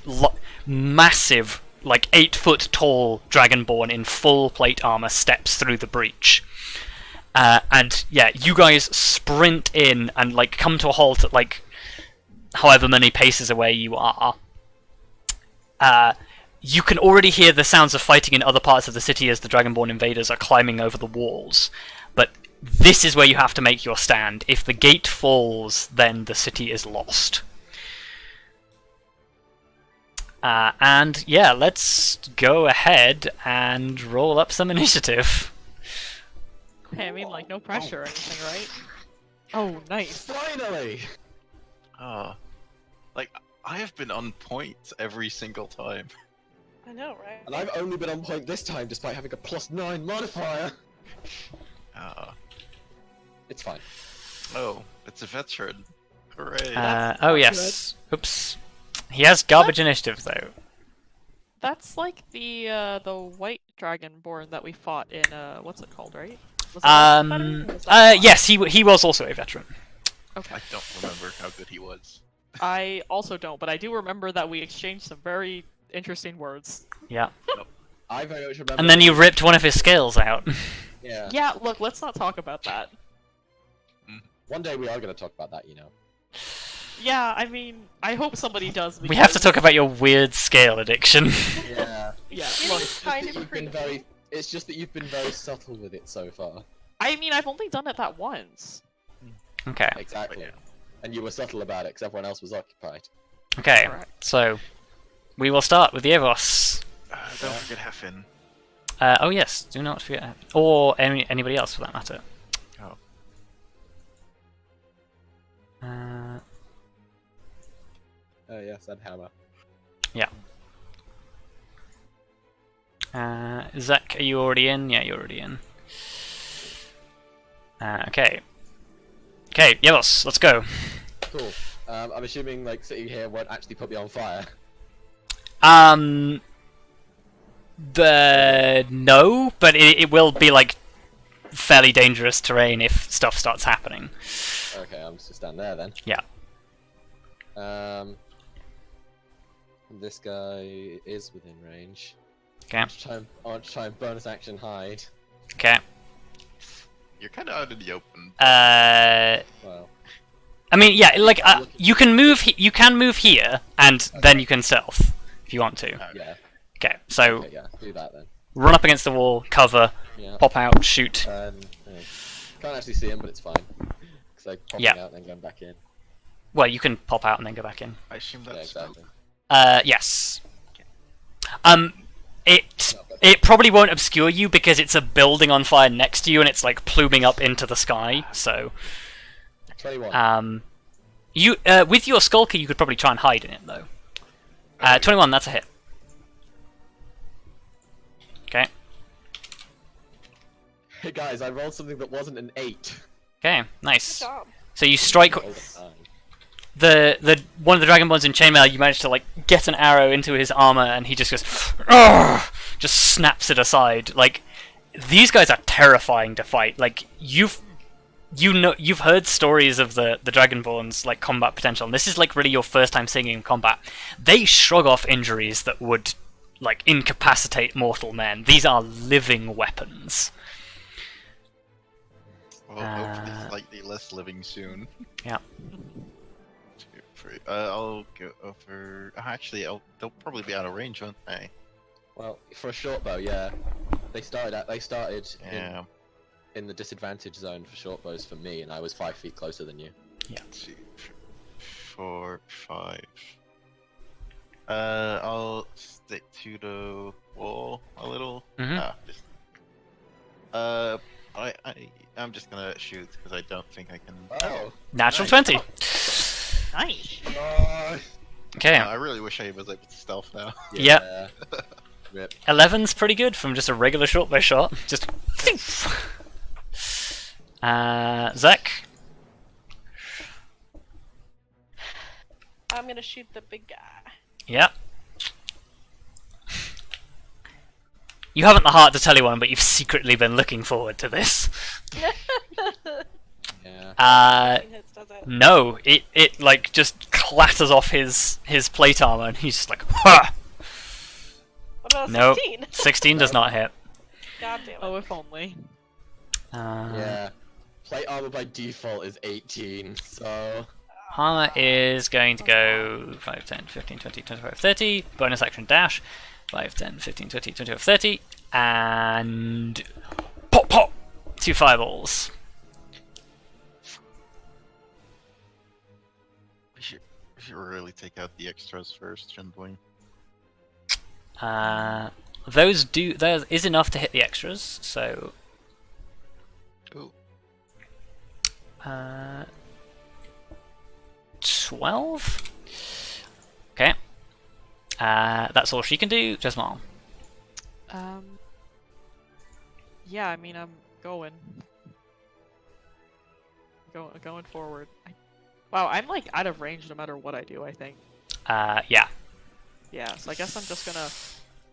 massive, like 8-foot tall Dragonborn in full plate armor steps through the breach. And yeah, you guys sprint in and like come to a halt at like however many paces away you are. You can already hear the sounds of fighting in other parts of the city as the Dragonborn invaders are climbing over the walls. But this is where you have to make your stand. If the gate falls, then the city is lost. And yeah, let's go ahead and roll up some initiative. Hey, I mean, like, no pressure or anything, right? Oh, nice. Finally! Like I have been on point every single time. I know, right? And I've only been on point this time despite having a +9 modifier! It's fine. Oh, it's a veteran. Hooray! Oh yes. Oops. He has garbage initiative though. That's like the white dragonborn that we fought in what's it called, right? Was that veteran, or was that Yes, he was also a veteran. Okay. I don't remember how good he was. I also don't, but I do remember that we exchanged some very interesting words. Yeah. I very much remember. And then you ripped one of his scales out. Yeah. Yeah, look, let's not talk about that. One day we are going to talk about that, you know. Yeah, I mean, I hope somebody does. We have to because- talk about your weird scale addiction. Yeah. Yeah, It look, is kind of You've been creepy. very. It's just that you've been very subtle with it so far. I mean, I've only done it that once. Okay. Exactly. Yeah. And you were subtle about it because everyone else was occupied. Okay. Correct. So we will start with the Evos. Don't forget Heffin. Oh yes, do not forget, or anybody else for that matter. Oh. Oh yes, and hammer. Zach, are you already in? Yeah, you're already in. Okay. Okay, Evos, let's go. Cool. I'm assuming like sitting here won't actually put me on fire. No, but it will be like fairly dangerous terrain if stuff starts happening. Okay, I'm just gonna stand there then. Yeah. This guy is within range. Okay. I want to try and bonus action hide. Okay. You're kind of out in the open. Well, I mean, yeah, like you can move. You can move here, and then you can stealth if you want to. yeah. Okay, so Okay, yeah. Do that then. run up against the wall, cover, Yeah. pop out, shoot. And can't actually see him, but it's fine. Because like popping Yeah. out and then going back in. Well, you can pop out and then go back in. I assume Yeah, that's exactly. Yes. It probably won't obscure you because it's a building on fire next to you and it's like pluming up into the sky. So, 21. you with your skulker, you could probably try and hide in it though. 21, that's a hit. Okay. Hey guys, I rolled something that wasn't an 8. Okay, Good nice. job. So you strike All the time. the one of the Dragonborns in chainmail. You manage to like get an arrow into his armor, and he just goes, "Argh!" Just snaps it aside. Like these guys are terrifying to fight. Like you've heard stories of the Dragonborn's like combat potential, and this is like really your first time seeing in combat. They shrug off injuries that would like incapacitate mortal men. These are living weapons. Well, hopefully slightly less living soon. Yeah. 2, 3. I'll go over. Actually, they'll probably be out of range, won't they? Well, for a short bow, yeah. They started Yeah. in the disadvantage zone for short bows for me, and I was 5 feet closer than you. Yeah. 2, 4, 5. I'll stick to the wall a little. Mhm. I'm just gonna shoot because I don't think I can. Oh. Natural Nice. 20. Nice. Okay. I really wish I was able to stealth now. Yeah. Rip. 11's pretty good from just a regular shortbow shot. Just. Zach. I'm gonna shoot the big guy. Yeah. You haven't the heart to tell anyone, but you've secretly been looking forward to this. Yeah. 18 hits, does it? No, it like just clatters off his plate armor, and he's just like, ha! What about Nope. 16? 16 does not hit. God damn it. Oh, if only. Yeah. Plate armor by default is 18, so... Armor is going to go 5, 10, 15, 20, 25, 30. Bonus action dash. 5, 10, 15, 20, 25, 30. And... Pop, pop! 2 fireballs. We should really take out the extras first, shouldn't we? There is enough to hit the extras, so... Ooh. 12? Okay. That's all she can do. Just mom. Yeah, I mean, I'm going. Going forward. Wow, I'm like out of range no matter what I do, I think. Yeah. Yeah, so I guess I'm just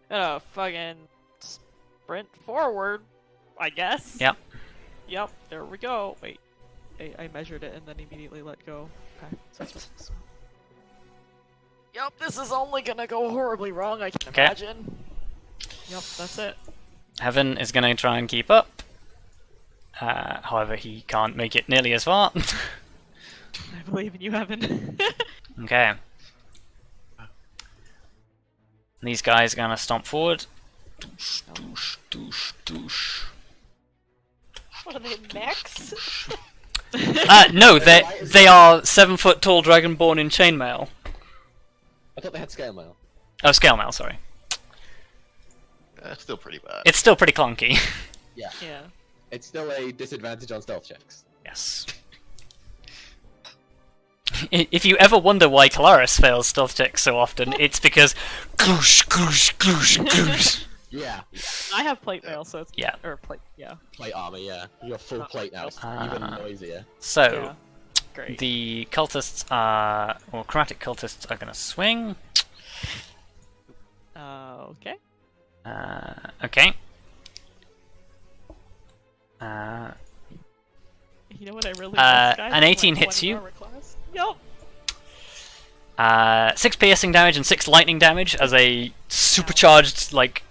gonna fucking sprint forward, I guess. Yep. Yep, there we go. Wait, I measured it and then immediately let go. Okay, so that's Yep, this is only gonna go horribly wrong, I can Okay. imagine. Yep, that's it. Heaven is going to try and keep up. However, he can't make it nearly as far. I believe in you, Heaven. Okay. These guys are going to stomp forward. Doosh, doosh, doosh, doosh. What are they, mechs? No, they are 7-foot tall dragonborn in chainmail. I thought they had scale mail. Oh, scale mail, sorry. Still pretty bad. It's still pretty clunky. Yeah. Yeah. It's still a disadvantage on stealth checks. Yes. If you ever wonder why Kelariis fails stealth checks so often, it's because gloosh, gloosh, gloosh, gloosh. Yeah. I have plate mail, so it's Yeah. or plate. Yeah. Plate armor, yeah. You're full plate now. It's even noisier. So, Yeah. Great. the cultists are, or chromatic cultists are going to swing. Okay. Okay. You know what I really an 18 hits you. Yup. 6 piercing damage and 6 lightning damage as a supercharged, like,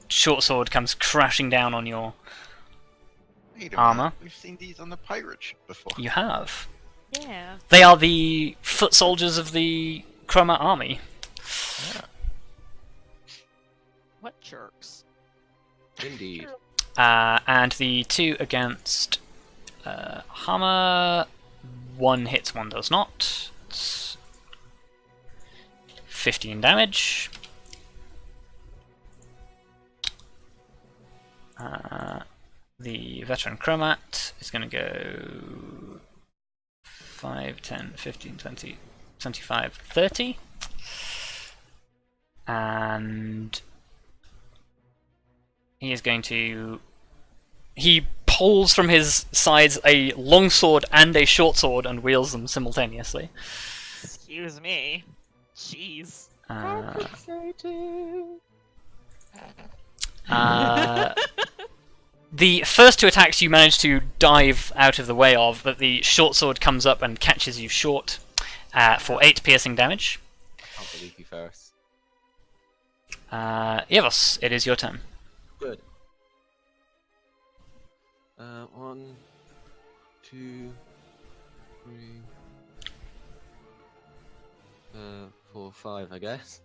short sword comes crashing down on your... Wait a minute, armor. We've seen these on the pirate ship before. You have. Yeah. They are the foot soldiers of the Chroma army. Yeah. What jerks? Indeed. And the 2 against Hammer, 1 hits, 1 does not. It's 15 damage. The veteran chromat is going to go 5, 10, 15, 20, 25, 30. And he is going to... He pulls from his sides a long sword and a short sword and wields them simultaneously. Excuse me. Jeez. The first two attacks you manage to dive out of the way of, but the short sword comes up and catches you short for 8 piercing damage. Can't believe you, Ferrous. Evos, it is your turn. Good. 1, 2, 3, 4, 5, I guess.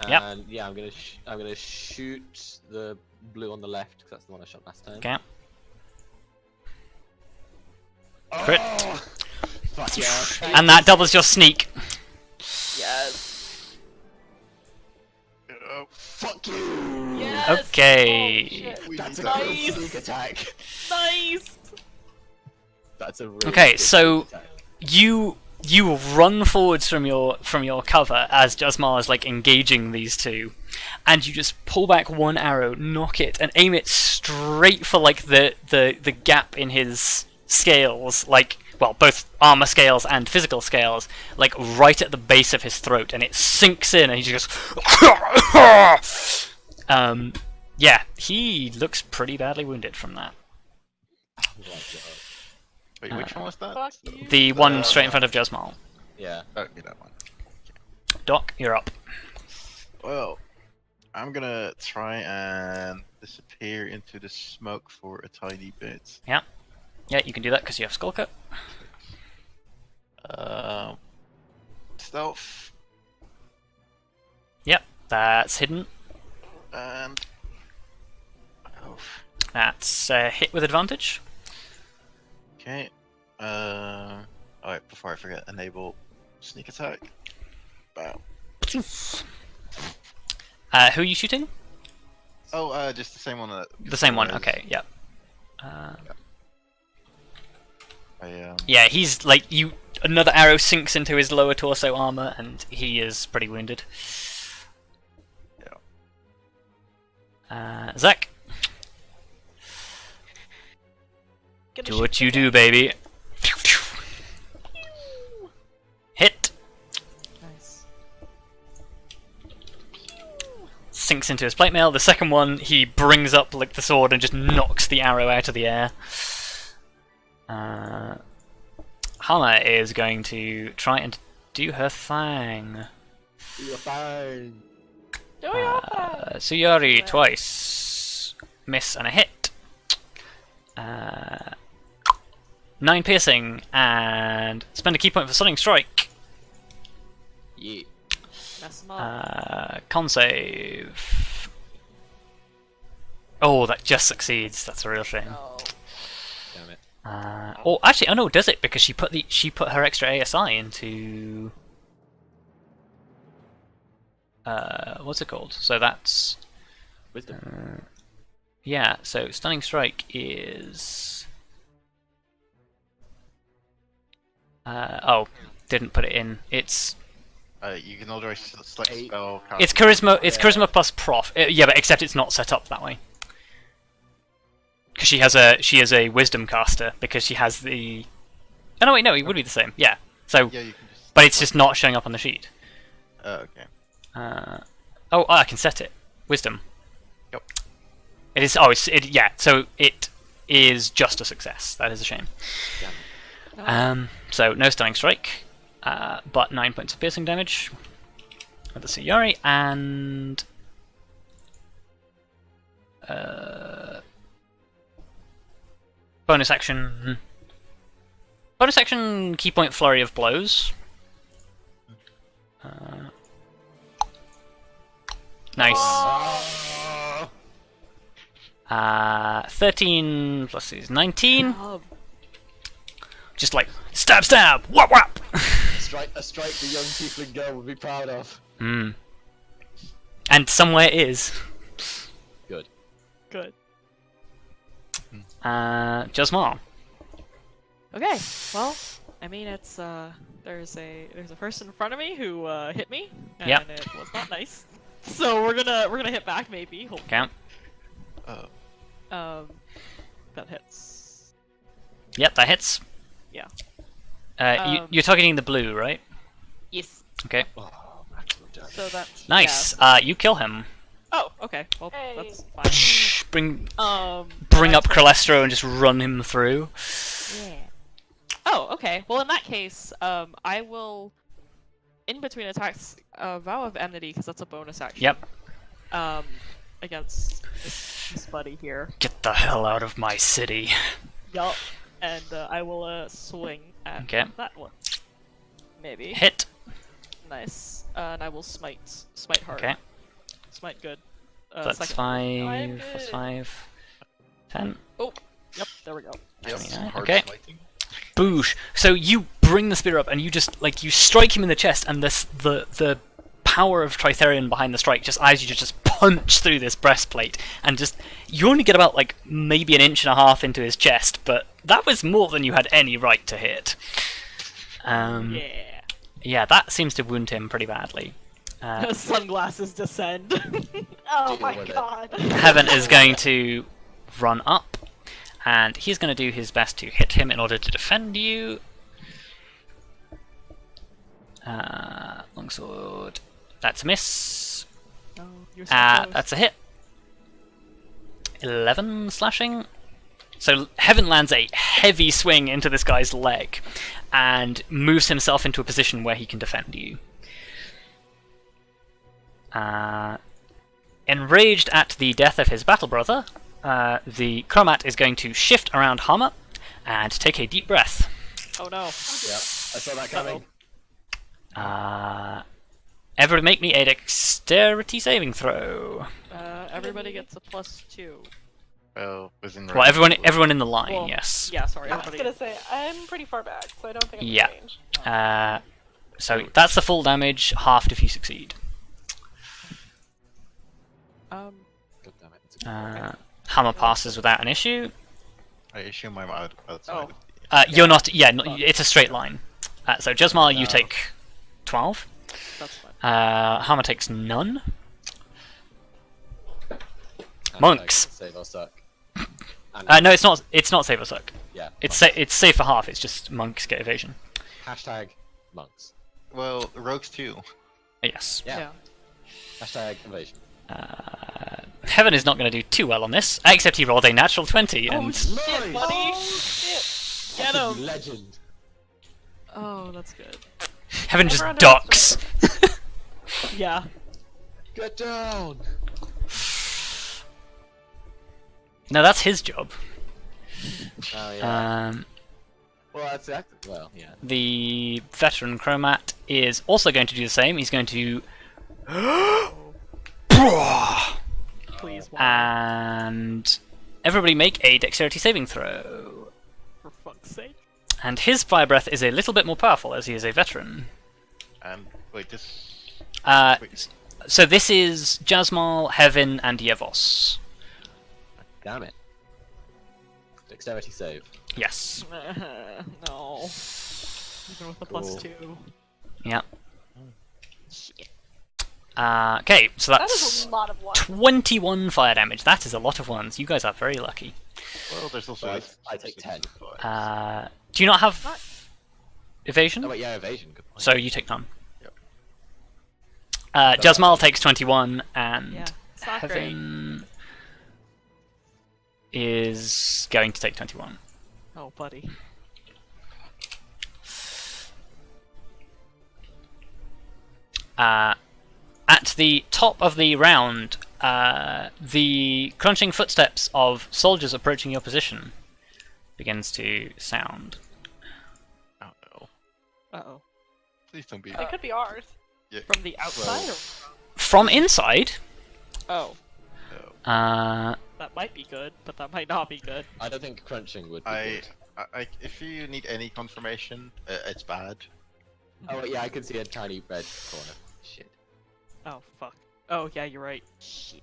Yep. And yeah, I'm gonna shoot the blue on the left because that's the one I shot last time. Okay. Oh! Crit. Fuck yeah! And that doubles your sneak. Yes. Fuck you! Yes. Okay. Oh, shit. That's a Nice. good sneak attack. Nice. That's a really Okay, good so sneak attack. you run forwards from your cover as Jasmar is like engaging these two, and you just pull back one arrow, knock it, and aim it straight for like the gap in his scales, like, well, both armor scales and physical scales, like right at the base of his throat, and it sinks in, and he just goes. Yeah, he looks pretty badly wounded from that. Wait, which one was that? Fuck you. The one straight in front of Jasmal. Yeah. Okay, that one. Doc, you're up. Well, I'm gonna try and disappear into the smoke for a tiny bit. Yeah, you can do that because you have Skull Coat. Stealth Yep, that's hidden. and That's a hit with advantage. okay. Alright, before I forget, enable sneak attack. Bam. Who are you shooting? Oh, just the same one. The same one. was. Okay, yeah. I, Yeah, he's like you. Another arrow sinks into his lower torso armor, and he is pretty wounded. Zach, Gonna do shoot what the you do, guy. baby. Hit. Nice. Sinks into his plate mail. The second one, he brings up like the sword and just knocks the arrow out of the air. Hana is going to try and do her thing. You're fine. Do your thing. Suyari twice. Miss and a hit. 9 piercing and spend a key point for stunning strike. Yeah. Mess him up. Con save. Oh, that just succeeds. That's a real shame. No. Damn it. Oh, actually, oh no, does it? Because she put her extra ASI into. What's it called? So that's. Wisdom. Yeah. So stunning strike is. Oh, didn't put it in. It's. you can already select 8. spell. It's charisma. It's charisma plus prof. Yeah, but except it's not set up that way. Because she is a wisdom caster because she has the. Oh no, wait, no, it would be the same. Yeah. So, Yeah, you can just. but it's just not showing up on the sheet. Okay. Oh, I can set it. Wisdom. Yep. It is. Oh, yeah. So it is just a success. That is a shame. So no stunning strike, but 9 points of piercing damage with the Suyari and bonus action. Bonus action key point flurry of blows. Nice. 13 plus is 19. Just like stab, stab, whap, whap. A strike the young tiefling girl would be proud of. And somewhere is. Good. Good. Jasmar. Okay, well, I mean, it's There's a person in front of me who hit me, and Yep. it was not nice. So we're gonna hit back maybe. Hopefully. Okay. That hits. Yep, that hits. Yeah. You're targeting the blue, right? Yes. Okay. Oh, maximum damage. So that's Nice. Yeah. You kill him. Oh, okay. Well, Hey. that's fine. Bring Bring up Crelestro and just run him through. Yeah. Oh, okay. Well, in that case, I will, in between attacks, Vow of Enmity, because that's a bonus action. Yep. Against this buddy here. Get the hell out of my city. Yup. And I will swing at Okay. that one. Maybe. Hit. Nice. And I will smite hard. Okay. Smite good. That's Second. 5 good. plus 5. 10. Oh. Yep. There we go. Yes, Yeah, hard okay. smiting. Boosh. So you bring the spear up and you just you strike him in the chest, and the power of Tritherion behind the strike just allows you to just punch through this breastplate, and just you only get about maybe an inch and a half into his chest, but that was more than you had any right to hit. Yeah. Yeah, that seems to wound him pretty badly. Sunglasses descend. Oh Deal my with it. god. Heaven is going to run up, and he's going to do his best to hit him in order to defend you. Longsword. That's a miss. Oh, you're so close. That's a hit. 11 slashing. So Heaven lands a heavy swing into this guy's leg and moves himself into a position where he can defend you. Enraged at the death of his battle brother, the Chromat is going to shift around Hammer and take a deep breath. Oh no. Yep, I saw that coming. Everybody make me a dexterity saving throw. Everybody gets a +2. Well, within Well, range. everyone in the line, Well, yes. Yeah, sorry. I was Everybody. gonna say, I'm pretty far back, so I don't think I'm Yeah. in range. So that's the full damage, halved if you succeed. God damn it. It's a Hammer passes without an issue. I assume I'm outside Oh. of the... You're not. Yeah, it's a straight line. So Jesmal, you No. take 12. That's fine. Hammer takes none. Hashtag Monks. Save or suck. And, No, it's not. It's not save or suck. yeah. It's monks. it's safe for half. It's just monks get evasion. Hashtag monks. Well, rogues too. Yes. Yeah. Hashtag invasion. Heaven is not going to do too well on this, except he rolled a natural 20, and Nice! buddy. Oh shit! Get Fucking him. Legend. Oh, that's good. Heaven Never just underestimate ducks. Yeah. Get down! No, that's his job. Oh yeah. Um, Well, that's exactly. Well, yeah. the veteran Chromat is also going to do the same. He's going to. Please. Uh, And everybody make a dexterity saving throw. For fuck's sake. And his fire breath is a little bit more powerful as he is a veteran. And wait, this. Wait, So this is Jasmal, Heaven, and Yevos. Damn it. Dexterity save. Yes. No. Even with the Cool. +2. Yeah. Shit. Okay, so That that's is a lot of ones. 21 fire damage. That is a lot of ones. You guys are very lucky. well, there's also. Well, this- I take 10. Do you not have evasion? Oh wait, yeah, evasion. Good point. So you take none. Yep. Jasmal takes 21, and Yeah. It's not great. Heaven is going to take 21. Oh, buddy. At the top of the round, the crunching footsteps of soldiers approaching your position begins to sound. Oh no! Uh-oh. Please don't be. They could be ours. Yeah. From the outside or... From inside, Oh. No. That might be good, but that might not be good. I don't think crunching would be I, good. if you need any confirmation, it's bad. Oh yeah, I can see a tiny red corner. Shit. Oh, fuck. Oh, yeah, you're right. Shit.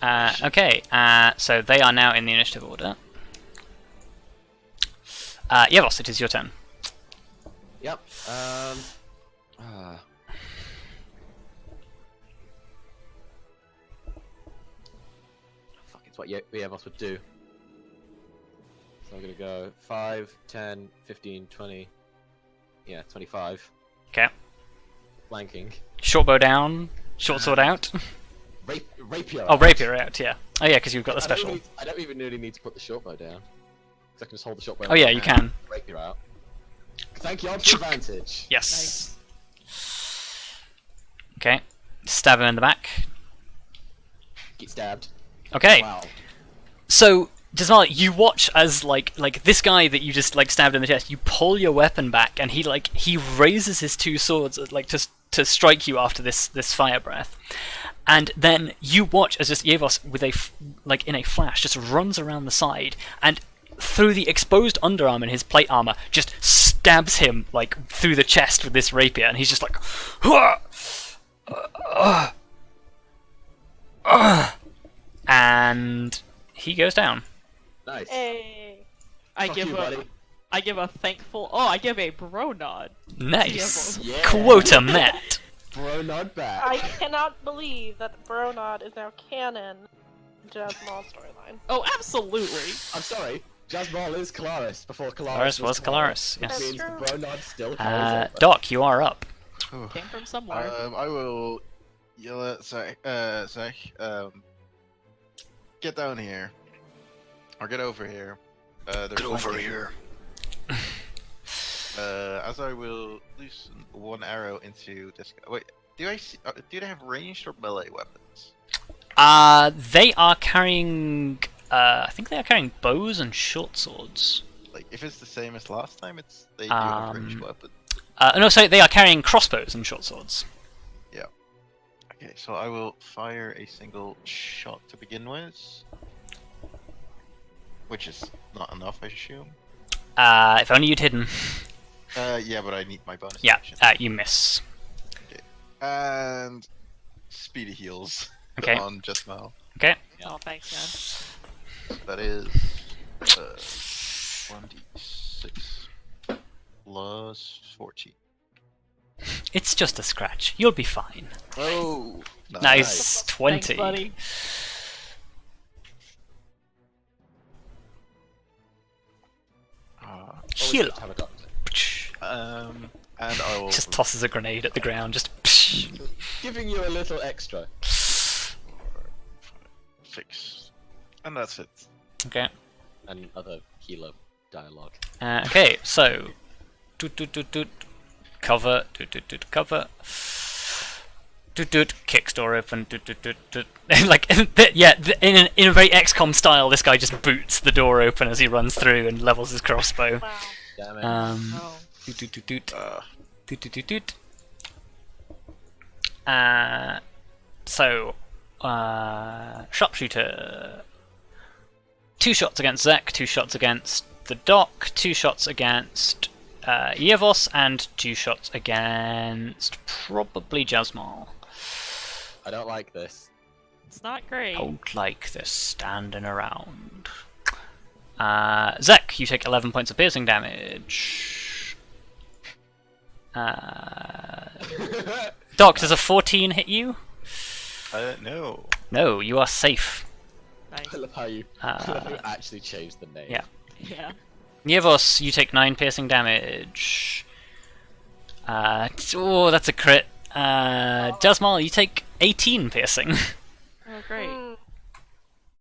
okay, so they are now in the initiative order. Yevos, it is your turn. Yep. Fuck, it's what Evos would do. So I'm gonna go 5, 10, 15, 20. Yeah, 25. Okay. Flanking. Short bow down, short sword out. Rapier. Oh, rapier out, yeah. Oh yeah, because you've got the I don't special. I don't even really need to put the short bow down. Because I can just hold the short bow. Oh yeah, you can. Rapier out. Thank you, for advantage. Yes. Okay. Stab him in the back. Get stabbed. Okay. Wow. So, Jasmine, you watch as like this guy that you just like stabbed in the chest. You pull your weapon back, and he raises his two swords like to strike you after this fire breath, and then you watch as just Yevos with in a flash just runs around the side and through the exposed underarm in his plate armor just stabs him like through the chest with this rapier, and he's just like, and he goes down. Nice. Hey. I Fuck give you, a buddy. I give a thankful. Oh, I give a bro nod. Nice. Yeah. Quota met. Bro, not bad. I cannot believe that Bronod is now canon in Jasmine storyline. Oh, absolutely. I'm sorry. Jasmine is Kelariis before Kelariis was Kelariis, Which yes. means That's the true. Bro nod still carries over. Doc, you are up. Came from somewhere. I will yell at Zach. Get down here. Or get over here. Get over here. As I will loosen one arrow into this guy. Wait, do they have ranged or melee weapons? They are carrying. I think they are carrying bows and short swords. Like, if it's the same as last time, they do have ranged weapons. No, sorry, they are carrying crossbows and short swords. Yeah. Okay, so I will fire a single shot to begin with. Which is not enough, I assume. If only you'd hidden. Yeah, but I need my bonus Yeah, action. you miss. Okay. And speedy heals Okay. on just now. Okay. Oh, thanks, That is 1d6 plus 14. It's just a scratch. You'll be fine. Oh, Nice. man. 20. Thanks, buddy. Heal. Have a doctor. And I will Just tosses a grenade at the ground. Just. Giving you a little extra. 6, and that's it. Okay. And other healer dialogue. Okay. So. Doot. Cover. Doot. Cover. Doot. Kicks door open. Doot. Like, yeah, in a very XCOM style, this guy just boots the door open as he runs through and levels his crossbow. Wow. Damn it. Oh. Doot. So, sharpshooter. 2 shots against Zek, 2 shots against the Doc, 2 shots against Yevos, and 2 shots against probably Jasmal. I don't like this. It's not great. Don't like this standing around. Zek, you take 11 points of piercing damage. Doc, does a 14 hit you? No. No, you are safe. Nice. I love how you actually changed the name. yeah. Yeah. Yevos, you take 9 piercing damage. Oh, that's a crit. Jasmal, you take 18 piercing. Oh, great. Mm.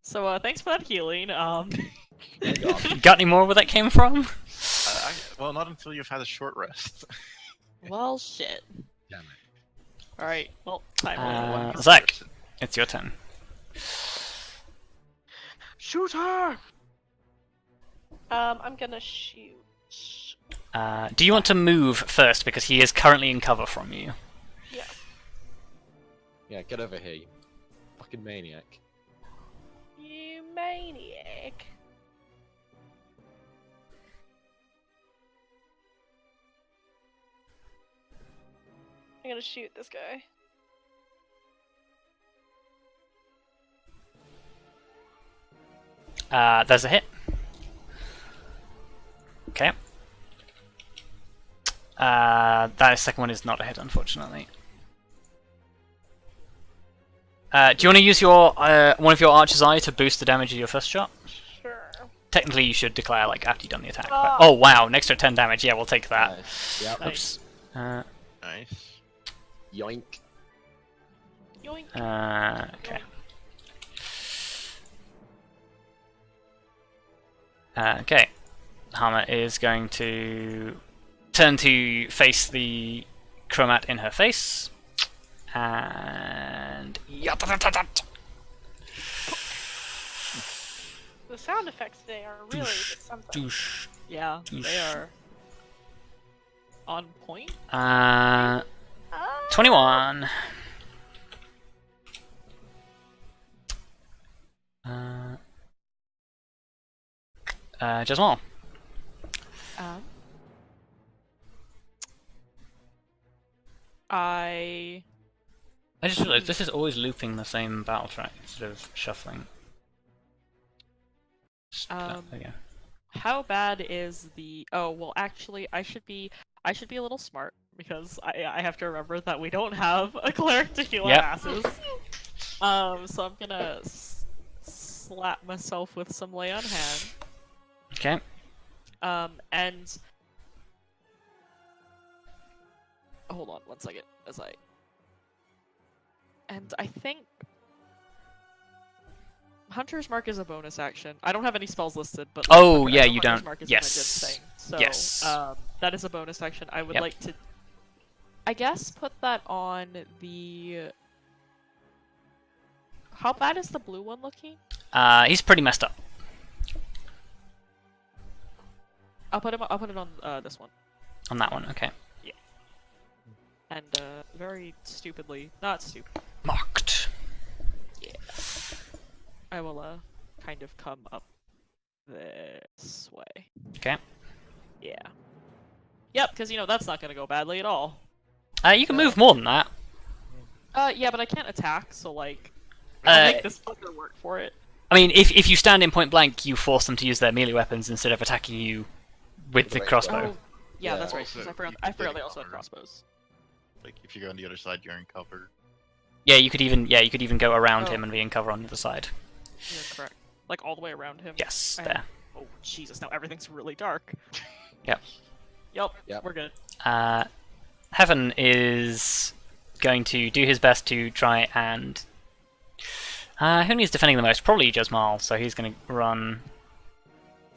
So, thanks for that healing. Got any more where that came from? Well, not until you've had a short rest. Well, shit. Damn it. Alright, well, time Zach, it's your turn. Shoot her! I'm gonna shoot. Do you want to move first because he is currently in cover from you? Yeah. Yeah, get over here, you fucking maniac. You maniac. I'm gonna shoot this guy. There's a hit. Okay. That second one is not a hit, unfortunately. Do you want to use your one of your Archer's Eye to boost the damage of your first shot? Sure. Technically, you should declare like after you've done the attack. Oh. But, oh wow, an extra 10 damage. Yeah, we'll take that. Nice. Yep. Oops. Nice. Yoink. Yoink. Okay. Okay. Hama is going to turn to face the chromat in her face. And The sound effects today are really just something. douche. Yeah, they are on point. 21. Jasmine. I just realized this is always looping the same battle track instead of shuffling. There we go. How bad is the? Oh well, actually, I should be a little smart because I have to remember that we don't have a cleric to heal our asses. So I'm gonna slap myself with some lay on hand. Okay. And hold on one second as I think Hunter's Mark is a bonus action. I don't have any spells listed, but Oh yeah, you Hunter's don't. Mark is Yes. a good thing. So, Yes. that is a bonus action. I would Yep. like to, I guess, put that on the. How bad is the blue one looking? He's pretty messed up. I'll put it on this one. On that one, okay. And very stupidly, not stupid. Marked. Yeah. I will kind of come up this way. Okay. Yeah. Yep, because that's not gonna go badly at all. You can move more than that. Yeah, but I can't attack, so I'll make this fucker work for it. I mean, if you stand in point blank, you force them to use their melee weapons instead of attacking you with the Right. crossbow. Oh, yeah, Yeah. that's right. Also, 'Cause I you forgot could they also had cover. crossbows. Like if you go on the other side, you're in cover. Yeah, you could even go around Oh. him and be in cover on the other side. You're correct. Like all the way around him. Yes, I- there. Oh Jesus! Now everything's really dark. Yep. Yep. We're good. Heaven is going to do his best to try and. Who needs defending the most? Probably Jasmal, so he's going to run.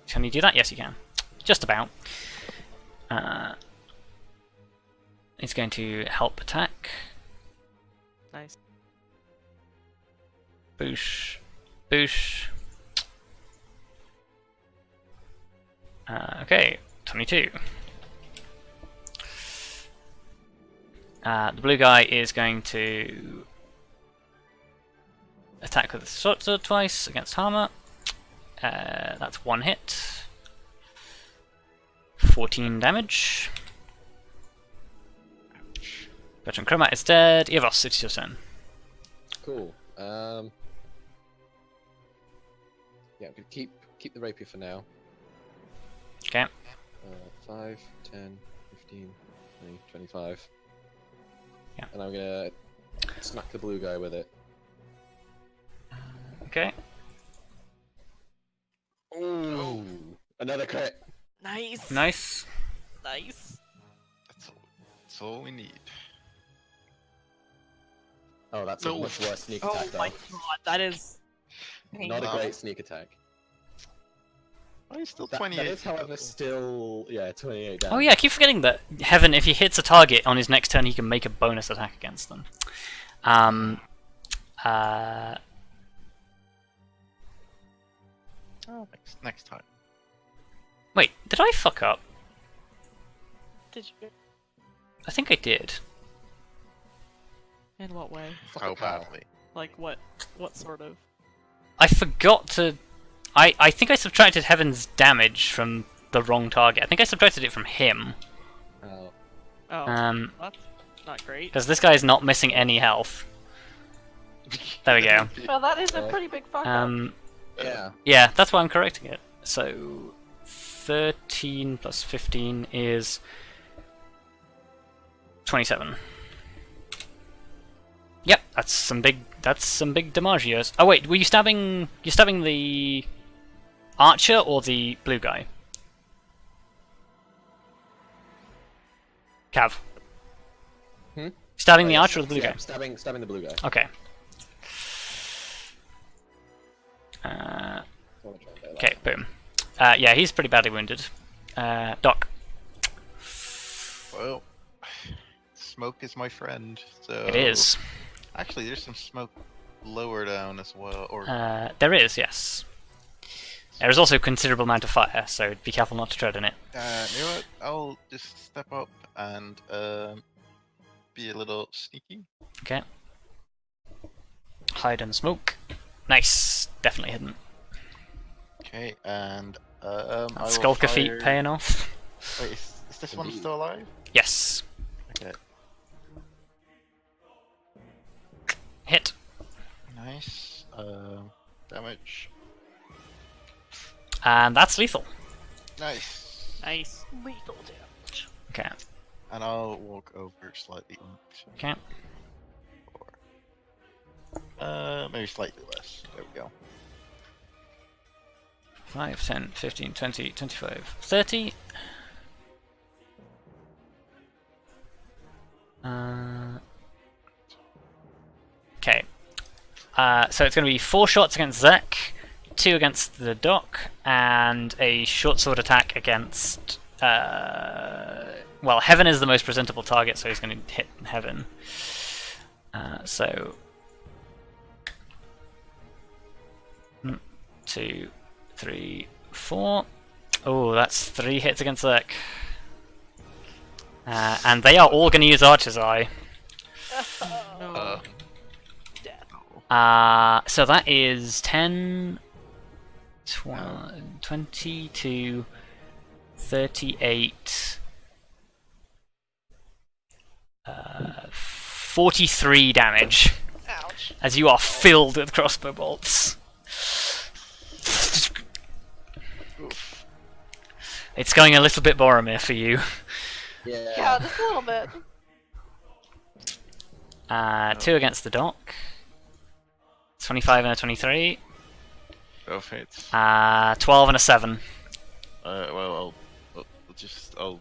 Can you do that? Yes, you can. Just about. He's going to help attack. Nice. Boosh. Boosh. Okay, 22. The blue guy is going to attack with the short sword twice against Hama. That's one hit. 14 damage. Veteran Chromat is dead. Ivos, it's your turn. Cool. Yeah, I'm gonna keep the rapier for now. Okay. 5, 10, 15, 20, 25. Yeah. And I'm gonna smack the blue guy with it. Okay. Ooh, another crit. Nice. Nice. Nice. That's all we need. Oh, that's No. a much worse sneak Oh attack, though. my god, that is. Not a great sneak attack. Oh, he's still That 28. is, however, still 28 damage. Oh yeah, I keep forgetting that Heaven, if he hits a target on his next turn, he can make a bonus attack against them. Oh, next time. Wait, did I fuck up? Did you? I think I did. In what way? How up how? badly? Like what? What sort of? I forgot to. I think I subtracted Heaven's damage from the wrong target. I think I subtracted it from him. Oh. Oh, that's not great. Because this guy's not missing any health. There we go. Well, that is a Okay. pretty big fuck up. Yeah. Yeah, that's why I'm correcting it. So 13 plus 15 is 27. Yep, that's some big damagios. Oh wait, were you stabbing? You're stabbing the archer or the blue guy? Cav. Stabbing the archer or the blue guy? Stabbing the blue guy. Okay. Okay, boom. Yeah, he's pretty badly wounded. Doc. Well, smoke is my friend, so... It is. Actually, there's some smoke lower down as well, or... There is, yes. There is also a considerable amount of fire, so be careful not to tread in it. you know what? I'll just step up and be a little sneaky. Okay. Hide and smoke. Nice. Definitely hidden. Okay, and I will Skulker feet fire... paying off. Wait, is this one still alive? Yes. Okay. Hit. Nice. Damage. And that's lethal. Nice. Nice. Lethal damage. Okay. And I'll walk over slightly. Okay. Maybe slightly less. There we go. 5, 10, 15, 20, 25, 30. Okay. So it's going to be 4 shots against Zek, 2 against the Doc, and a short sword attack against... well, Heaven is the most presentable target, so he's going to hit Heaven. So... 2, 3, 4. Oh, that's 3 hits against Zek. And they are all going to use Archer's Eye. No. So that is 10, 12, 22, 38, 43 damage. Ouch. As you are filled with crossbow bolts. It's going a little bit Boromir for you. Yeah, just a little bit. 2 against the Doc. 25 and a 23. Both hits. 12 and a 7. Well, I'll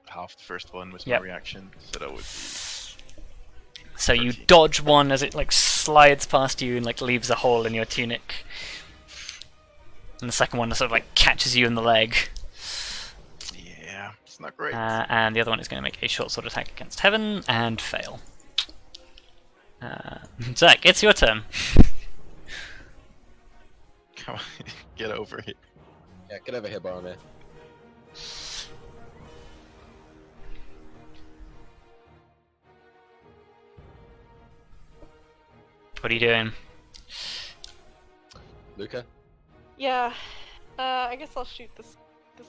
half the first one was Yep. my reaction, so that would be... So you 13. dodge one as it like slides past you and like leaves a hole in your tunic. And the second one sort of like catches you in the leg. Yeah, it's not great. And the other one is going to make a short sword attack against Heaven and fail. Zach, it's your turn. Come on, get over here. Yeah, get over here, Boromir. What are you doing? Luka? Yeah. I guess I'll shoot this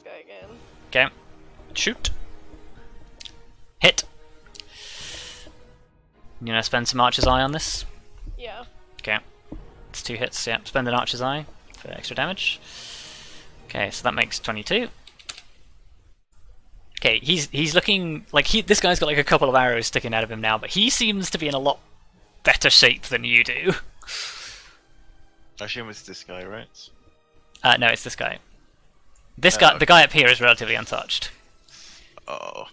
guy again. Okay. Shoot. Hit. You gonna spend some Archer's Eye on this? Yeah. Okay. It's 2 hits, yeah. Spend an Archer's Eye for extra damage. Okay, so that makes 22. Okay, he's looking like this guy's got like a couple of arrows sticking out of him now, but he seems to be in a lot better shape than you do. I assume it's this guy, right? No, it's this guy. This guy, the guy up here, is relatively untouched. Oh,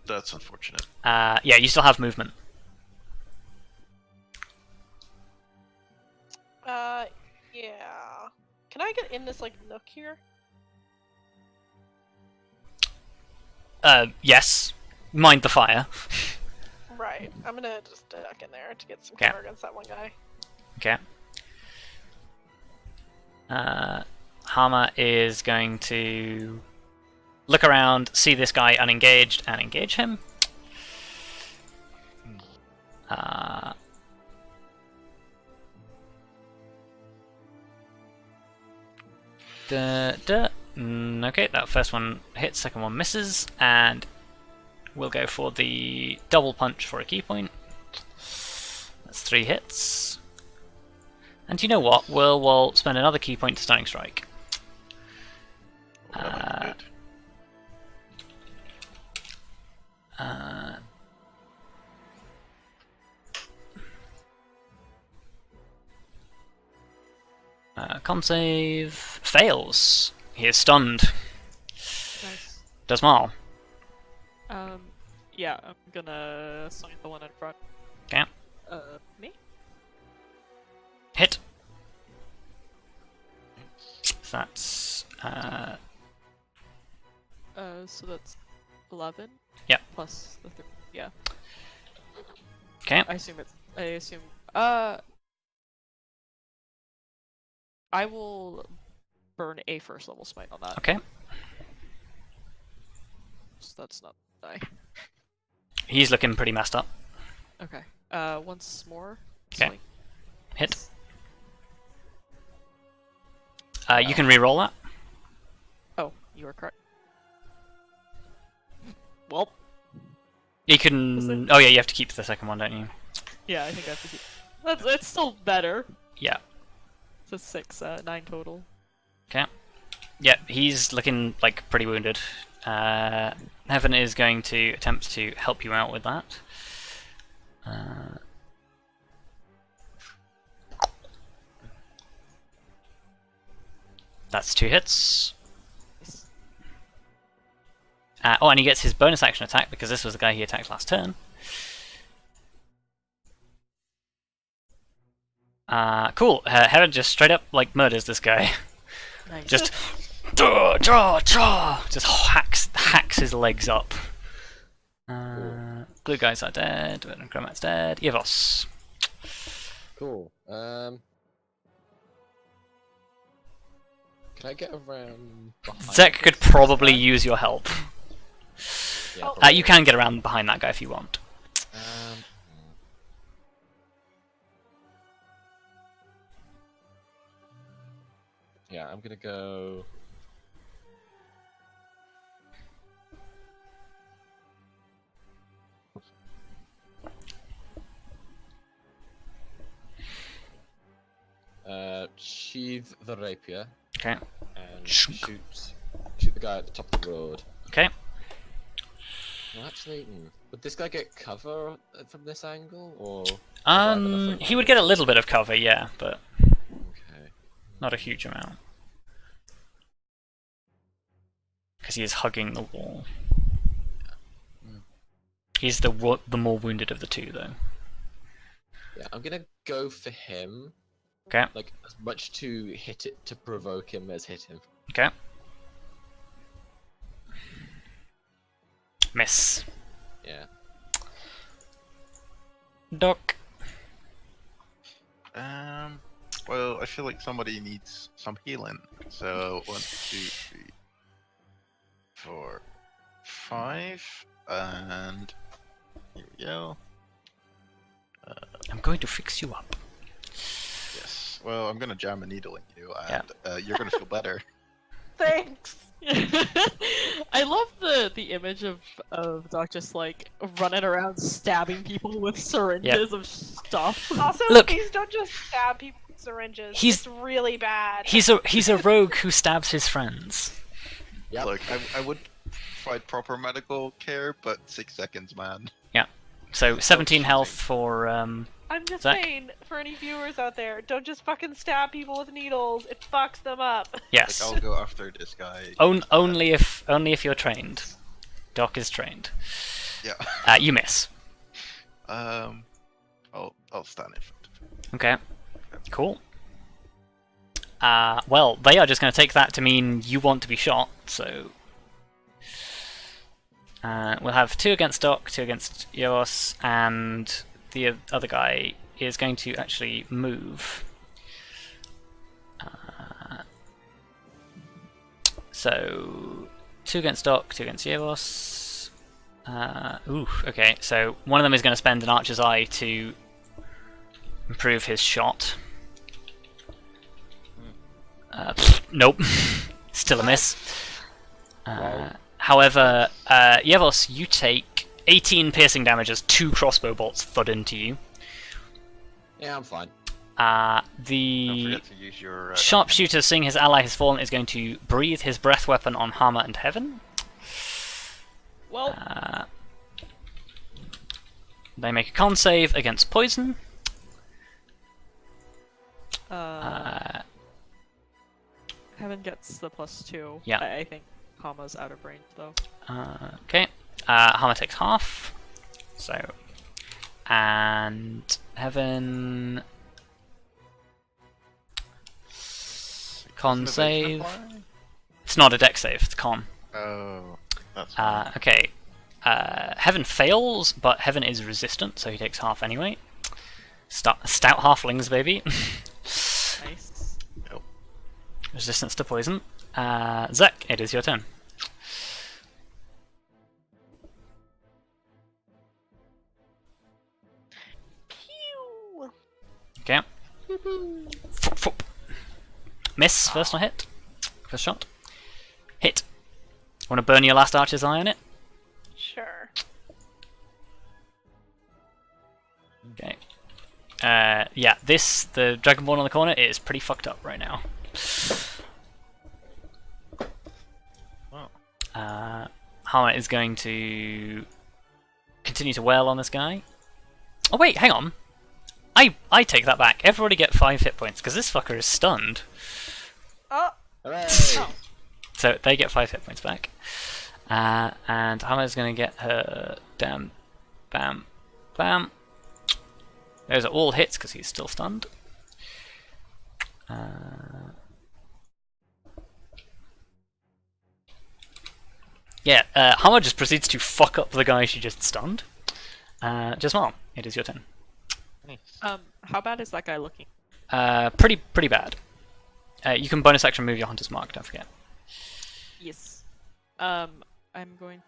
that's unfortunate. Yeah, you still have movement. Yeah. Can I get in this like nook here? Yes. Mind the fire. Right. I'm gonna just duck in there to get some Okay. cover against that one guy. Okay. Hama is going to look around, see this guy unengaged, and engage him. Okay, that first one hits, second one misses, and we'll go for the double punch for a key point. That's 3 hits. And you know what? We'll spend another key point to stunning strike. That might be good. Con save fails. He is stunned. Nice. Does Mal. Yeah, I'm gonna assign the one in front. Okay. Me? Hit. So that's so that's 11. Yep. Plus the yeah. okay. I assume. I will burn a first level smite on that. Okay. So that's not die. He's looking pretty messed up. Okay. Once more. Okay. Swing. Hit. You can re-roll that. Oh, you are correct. Well. You can. Oh yeah, you have to keep the second one, don't you? Yeah, I think I have to keep. It's still better. Yeah. So 6, 9 total. Okay. Yeah, he's looking like pretty wounded. Heaven is going to attempt to help you out with that. That's 2 hits. Oh, and he gets his bonus action attack because this was the guy he attacked last turn. Cool. Heaven just straight up like murders this guy. Nice. Just just hacks his legs up. Blue guys are dead. Chromat's dead. Yevos. Cool. Can I get around behind Zek could this probably guy? use your help. Yeah, You can get around behind that guy if you want. Yeah, I'm gonna go. Sheathe the rapier Okay. and shoot the guy at the top of the road. Okay. Well, actually, would this guy get cover from this angle, or? He would get a little bit of cover, yeah, but Okay. not a huge amount. Because he is hugging the wall. He's the more wounded of the two, though. Yeah, I'm gonna go for him. Okay. Like as much to hit it to provoke him as hit him. Okay. Miss. Yeah. Doc. Well, I feel like somebody needs some healing. So 1, 2, 3, 4, 5, and here we go. I'm going to fix you up. Yes. Well, I'm gonna jam a needle in you, and you're gonna feel better. Thanks. I love the image of Doc just like running around stabbing people with syringes of stuff. Also, Look. please don't just stab people with syringes. He's- It's really bad. He's a rogue who stabs his friends. Yeah. Look, I would provide proper medical care, but 6 seconds, man. So 17 health for I'm just Zach? saying, for any viewers out there, don't just fucking stab people with needles. It fucks them up. yes. Like, I'll go after this guy. Only if you're trained. Doc is trained. Yeah. You miss. I'll stand in front of him. Okay. Cool. Well, they are just going to take that to mean you want to be shot, so... we'll have 2 against Doc, 2 against Yoos, and the other guy is going to actually move. So, 2 against Doc, 2 against Yoos. Okay, so one of them is going to spend an Archer's Eye to improve his shot. Nope. Still a miss. However, Yevos, you take 18 piercing damage as 2 crossbow bolts thud into you. Yeah, I'm fine. Don't The forget to use your sharpshooter, seeing his ally has fallen, is going to breathe his breath weapon on Hammer and Heaven. Well, They make a con save against poison. Heaven gets the +2. Yeah. I think Hama's out of range though. Okay. Hama takes half. So, and Heaven. Con Doesn't evasion save. apply? It's not a dex save. It's con. Oh, that's fine. Okay. Heaven fails, but Heaven is resistant, so he takes half anyway. Stout halflings, baby. Nice. Yep. Resistance to poison. Zek, it is your turn. Pew! Okay. Miss, first on hit. First shot. Hit. Want to burn your last archer's eye on it? Sure. Okay. Yeah, the Dragonborn on the corner is pretty fucked up right now. Oh. Hama is going to continue to wail on this guy. Oh wait, hang on. I take that back. Everybody get 5 hit points, because this fucker is stunned. Oh! Hooray! Oh. So they get 5 hit points back. And Hama's going to get her damn bam bam. Those are all hits because he's still stunned. Yeah, Hama just proceeds to fuck up the guy she just stunned. Jasmal, it is your turn. Nice. How bad is that guy looking? Pretty bad. You can bonus action move your hunter's mark, don't forget. Yes. I'm going.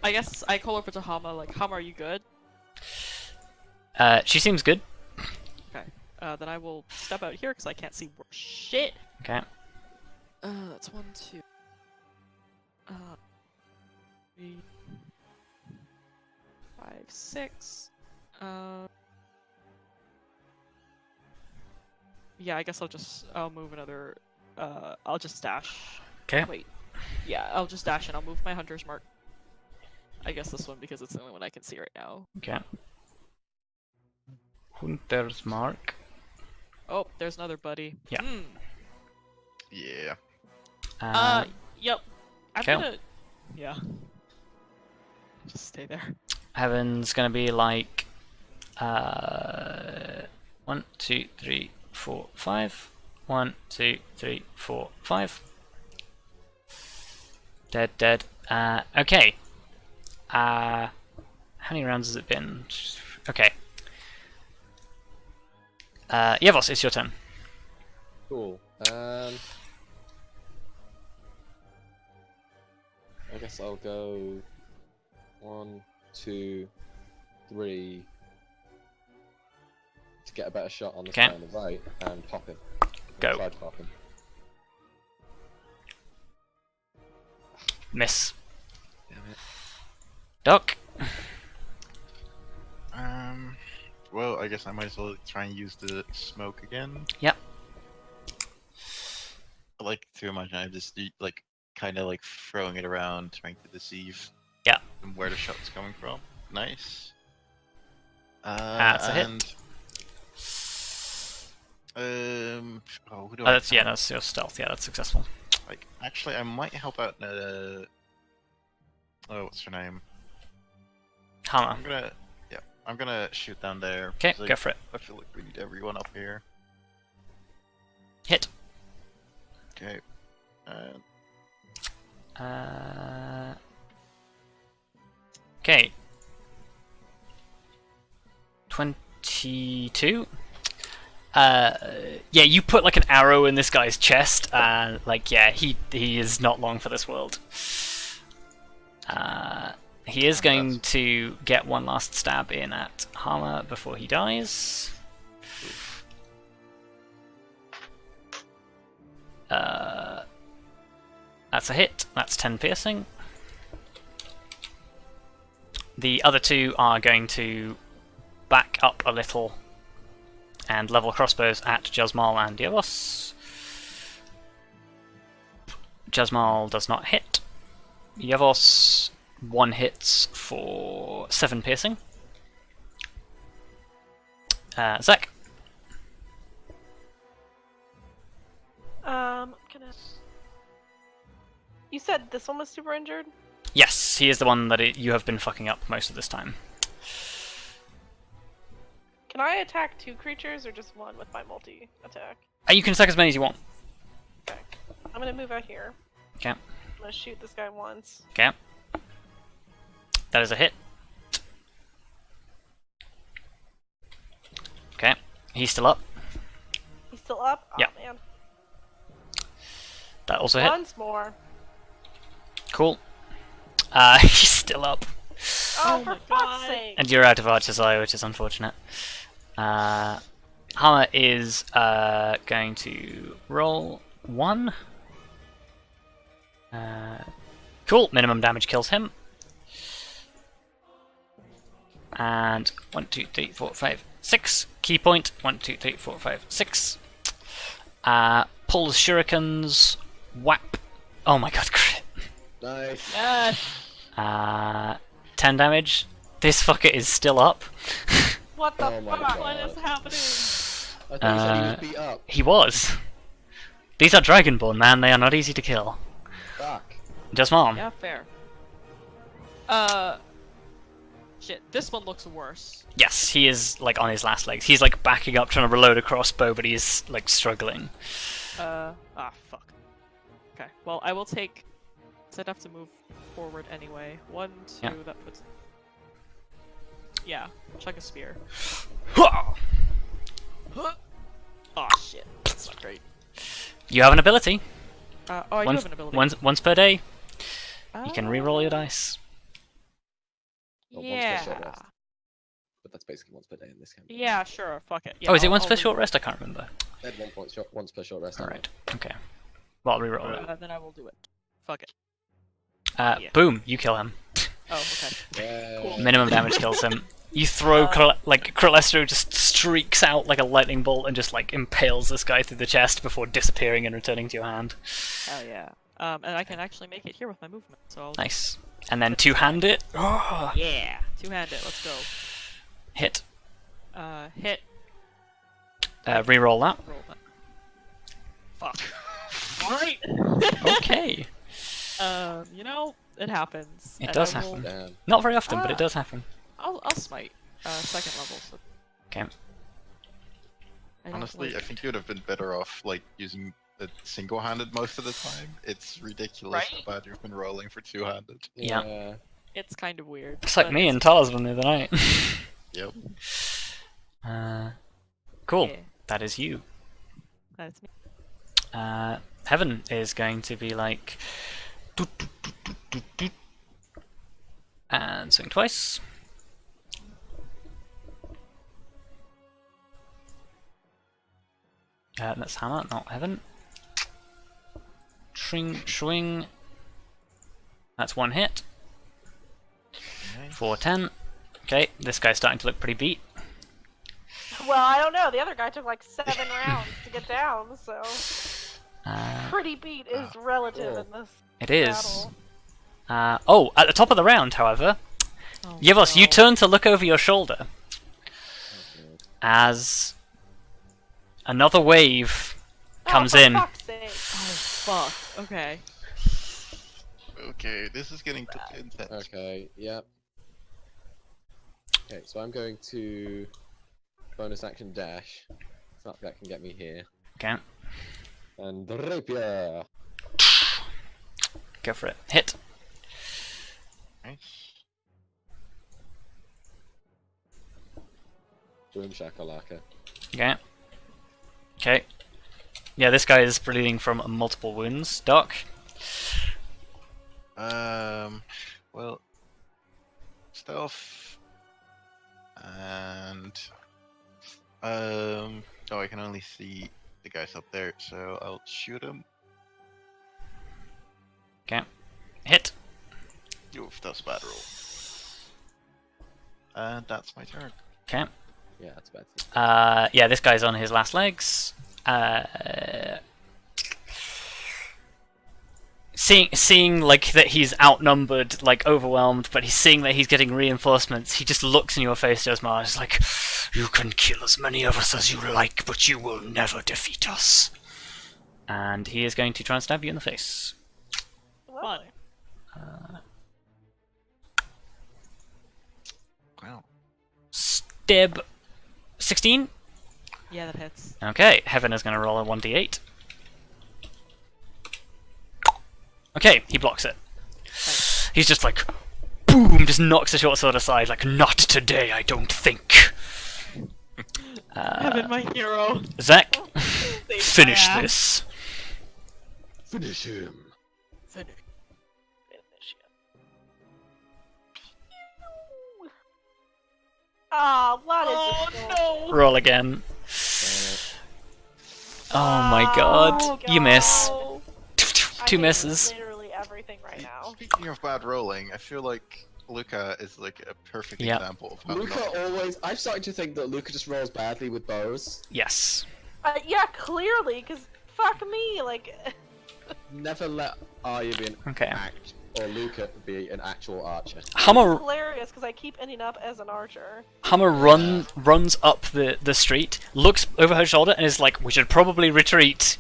I guess I call over to Hama, like, Hama, are you good? She seems good. Okay. Then I will step out here because I can't see shit. Okay. That's 1, 2. 3, 5, 6. Yeah, I guess I'll move another. I'll just dash. Okay. Wait. Yeah, I'll just dash and I'll move my hunter's mark. I guess this one because it's the only one I can see right now. Okay. Hunter's mark. Oh, there's another buddy. Yeah. Yeah. Yep. I'm Okay. gonna. Yeah. Just stay there. Heaven's gonna be like 1, 2, 3, 4, 5. 1, 2, 3, 4, 5. Dead. Okay. How many rounds has it been? Okay. Yevos, it's your turn. Cool. I guess I'll go 1, 2, 3 to get a better shot on the guy on the right and pop him. Go. Try to pop him. Miss. Damn it. Duck. Well, I guess I might as well try and use the smoke again. Yep. I like to imagine I'm just like kind of like throwing it around, trying to deceive. Yeah. Where the shot's coming from. Nice. That's a hit. Oh, who do Oh, that's your stealth. Yeah, that's successful. Like, actually, I might help out. Oh, what's her name? Hama. I'm gonna shoot down there. Okay, because go for it. I feel like we need everyone up here. Hit. Okay. Okay. 22. Yeah, you put like an arrow in this guy's chest, and like, yeah, he is not long for this world. He is going to get one last stab in at Hama before he dies. That's a hit. That's 10 piercing. The other two are going to back up a little and level crossbows at Jasmal and Yevos. Jasmal does not hit. Yevos 1 hits for 7 piercing. Zek. You said this one was super injured? Yes, he is the one that you have been fucking up most of this time. Can I attack 2 creatures or just one with my multi-attack? You can attack as many as you want. Okay. I'm gonna move out here. Okay. I'm gonna shoot this guy once. Okay. That is a hit. Okay. He's still up. He's still up? Oh, Yeah. man. That also hit. Once more. Cool. He's still up. Oh, for fuck's sake! And you're out of Archer's Eye, which is unfortunate. Hammer is going to roll 1. Cool. Minimum damage kills him. And 1, 2, 3, 4, 5, 6. Key point. 1, 2, 3, 4, 5, 6. Pulls shurikens. Whap. Oh my god, crit. Nice. Yes. 10 damage. This fucker is still up. What the Oh my fuck? God. What is happening? I thought you said he was beat up. He was. These are Dragonborn, man. They are not easy to kill. Fuck. Just mom. Yeah, fair. Shit, this one looks worse. Yes, he is like on his last legs. He's like backing up trying to reload a crossbow, but he's like struggling. Fuck. Okay, well, I will take... So I'd have to move forward anyway. 1, 2, Yeah. that puts... Yeah, chuck a spear. You Oh shit, that's not great. have an ability. Oh, I do Once, have an ability. once per day, you can re-roll your Uh, dice. Or once per short Yeah. rest. But that's basically once per day in this campaign. Yeah, sure, fuck it. Yeah, Oh, is it I'll- once I'll per short re-roll. rest? I can't remember. They had once per short rest. Alright, okay. Well, I'll re-roll it. Then I will do it. Fuck it. yeah. Boom, you kill him. Oh, okay. Yeah. Cool. Minimum damage kills him. You throw, Kralestro just streaks out like a lightning bolt and just like impales this guy through the chest before disappearing and returning to your hand. Oh yeah. And I can actually make it here with my movement, so I'll... Nice. And then two-hand it. Yeah! Two-handed, let's go. Hit. Hit. Reroll that. Roll that. Fuck. Alright! Okay. You know, it happens. It and does I will- happen. Damn. Not very often, but it does happen. I'll smite. Second level, so... Okay. I don't Honestly, like I think you would have been better off like using it single-handed most of the time. It's ridiculous Right? how bad you've been rolling for two-handed. Yeah. It's kind of weird. It's like but me it's- and Talisman the other night. Yep. Cool. Yeah, That is you. that's me. Heaven is going to be like... doot, doot, doot, doot, doot, doot. And swing twice. That's hammer, not heaven. Swing. That's one hit. Nice. 410. Okay, this guy's starting to look pretty beat. Well, I don't know. The other guy took like 7 rounds to get down, so pretty beat is relative in this It is. battle. At the top of the round, however, Oh, Yevos, you no. turn to look over your shoulder as another wave comes Oh, for in. fuck's sake. Oh, fuck. Okay. Okay, this is getting pretty intense. Okay, yep. Okay, so I'm going to bonus action dash. So that can get me here. Okay, And rapier! go for it. Hit. Nice. Boom shakalaka. Okay. Okay. Yeah, this guy is bleeding from multiple wounds. Doc. Well, stealth, and oh, I can only see the guys up there, so I'll shoot him. Okay. Hit. Oof, that's a bad roll. And that's my turn. Okay. Yeah, that's bad. Yeah, this guy's on his last legs. Seeing like that he's outnumbered, like overwhelmed, but he's seeing that he's getting reinforcements. He just looks in your face, Josmar. He's like, "You can kill as many of us as you like, but you will never defeat us." And he is going to try and stab you in the face. Lovely. Wow. Stab 16? Yeah, that hits. Okay, Heaven is going to roll a 1d8. Okay, he blocks it. Nice. He's just like, boom, just knocks the short sword aside, like, not today, I don't think. Heaven, my hero. Zach, Save finish my ass. this. Finish him. Finish him. Ah, what is this? Oh Roll again. Oh my god, you miss. no. I Two hate misses. Literally everything right now. Speaking of bad rolling, I feel like Luka is like a perfect Yep. example of how Luka not- always. I'm starting to think that Luka just rolls badly with bows. Yes. Yeah, clearly, because fuck me, like. Never let Arya be an Okay. act, or Luka be an actual archer. Hummer Hilarious, because I keep ending up as an archer. runs up the street, looks over her shoulder, and is like, we should probably retreat.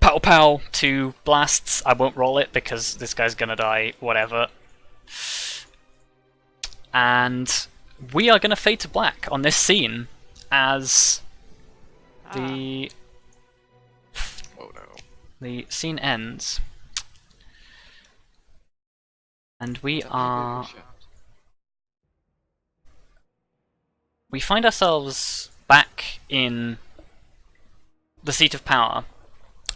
Pow pow, 2 blasts. I won't roll it because this guy's gonna die, whatever. And we are gonna fade to black on this scene as the Oh no. the scene ends. And we That'd be a bit of a are shout. we find ourselves back in the seat of power,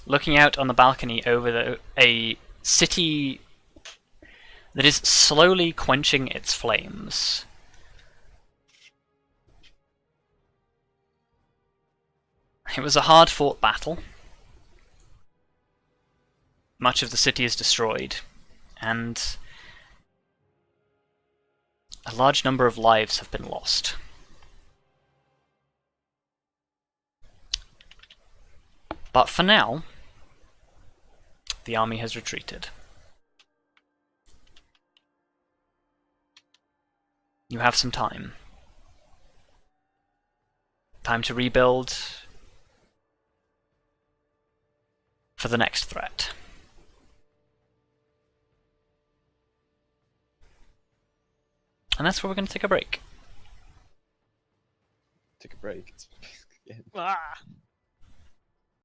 looking out on the balcony over a city that is slowly quenching its flames. It was a hard-fought battle. Much of the city is destroyed, and a large number of lives have been lost. But for now, the army has retreated. You have some time. Time to rebuild for the next threat. And that's where we're going to take a break. Take a break. It's- Ah.